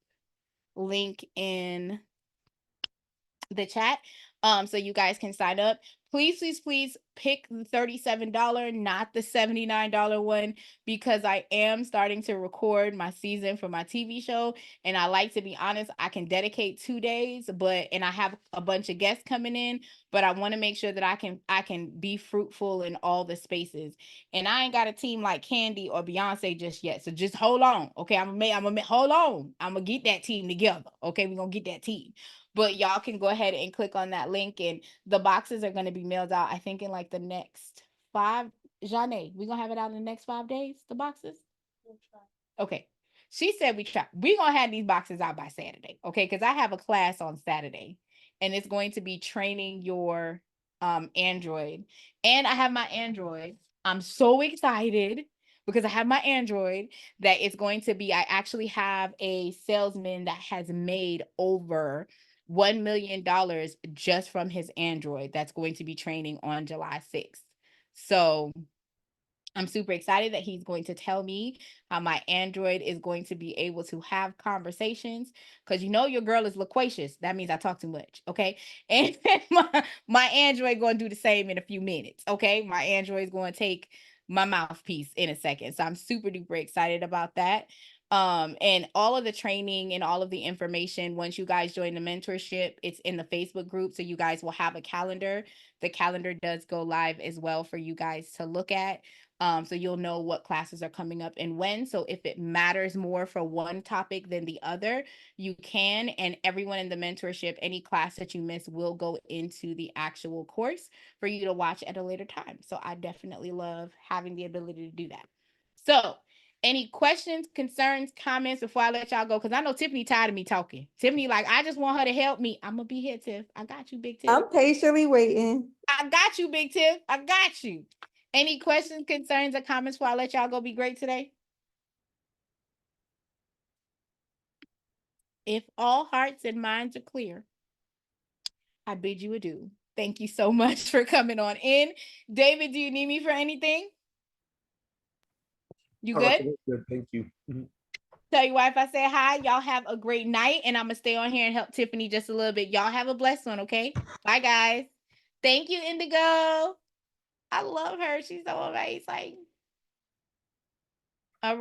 link in the chat so you guys can sign up. Please pick the $37, not the $79 one, because I am starting to record my season for my TV show. And I like to be honest, I can dedicate 2 days, and I have a bunch of guests coming in, but I want to make sure that I can be fruitful in all the spaces. And I ain't got a team like Candy or Beyonce just yet. So just hold on. Okay. Hold on. I'm gonna get that team together. Okay. We're gonna get that team. But y'all can go ahead and click on that link and the boxes are going to be mailed out, I think, in like the next 5. Janae, we going to have it out in the next 5 days, the boxes? We'll try. Okay. She said we try. We're going to have these boxes out by Saturday. Okay. Because I have a class on Saturday and it's going to be training your Android. And I have my Android. I'm so excited because I have my Android that it's going to be, I actually have a salesman that has made over $1 million just from his Android that's going to be training on July 6th. So I'm super excited that he's going to tell me how my Android is going to be able to have conversations because your girl is loquacious. That means I talk too much. Okay. And my Android going to do the same in a few minutes. Okay. My Android is going to take my mouthpiece in a second. So I'm super duper excited about that. And all of the training and all of the information, once you guys join the mentorship, it's in the Facebook group. So you guys will have a calendar. The calendar does go live as well for you guys to look at. So you'll know what classes are coming up and when. So if it matters more for one topic than the other, you can. And everyone in the mentorship, any class that you miss will go into the actual course for you to watch at a later time. So I definitely love having the ability to do that. So any questions, concerns, comments before I let y'all go? Because I know Tiffany tired of me talking. Tiffany, like, I just want her to help me. I'm going to be here, Tiff. I got you, Big Tiff. I'm patiently waiting. I got you, Big Tiff. I got you. Any questions, concerns, or comments before I let y'all go be great today? If all hearts and minds are clear, I bid you adieu. Thank you so much for coming on in. David, do you need me for anything? You good? Good, thank you. Tell your wife I say hi. Y'all have a great night, and I'm going to stay on here and help Tiffany just a little bit. Y'all have a blessed one, okay? Bye, guys. Thank you, Indigo. I love her. She's so amazing.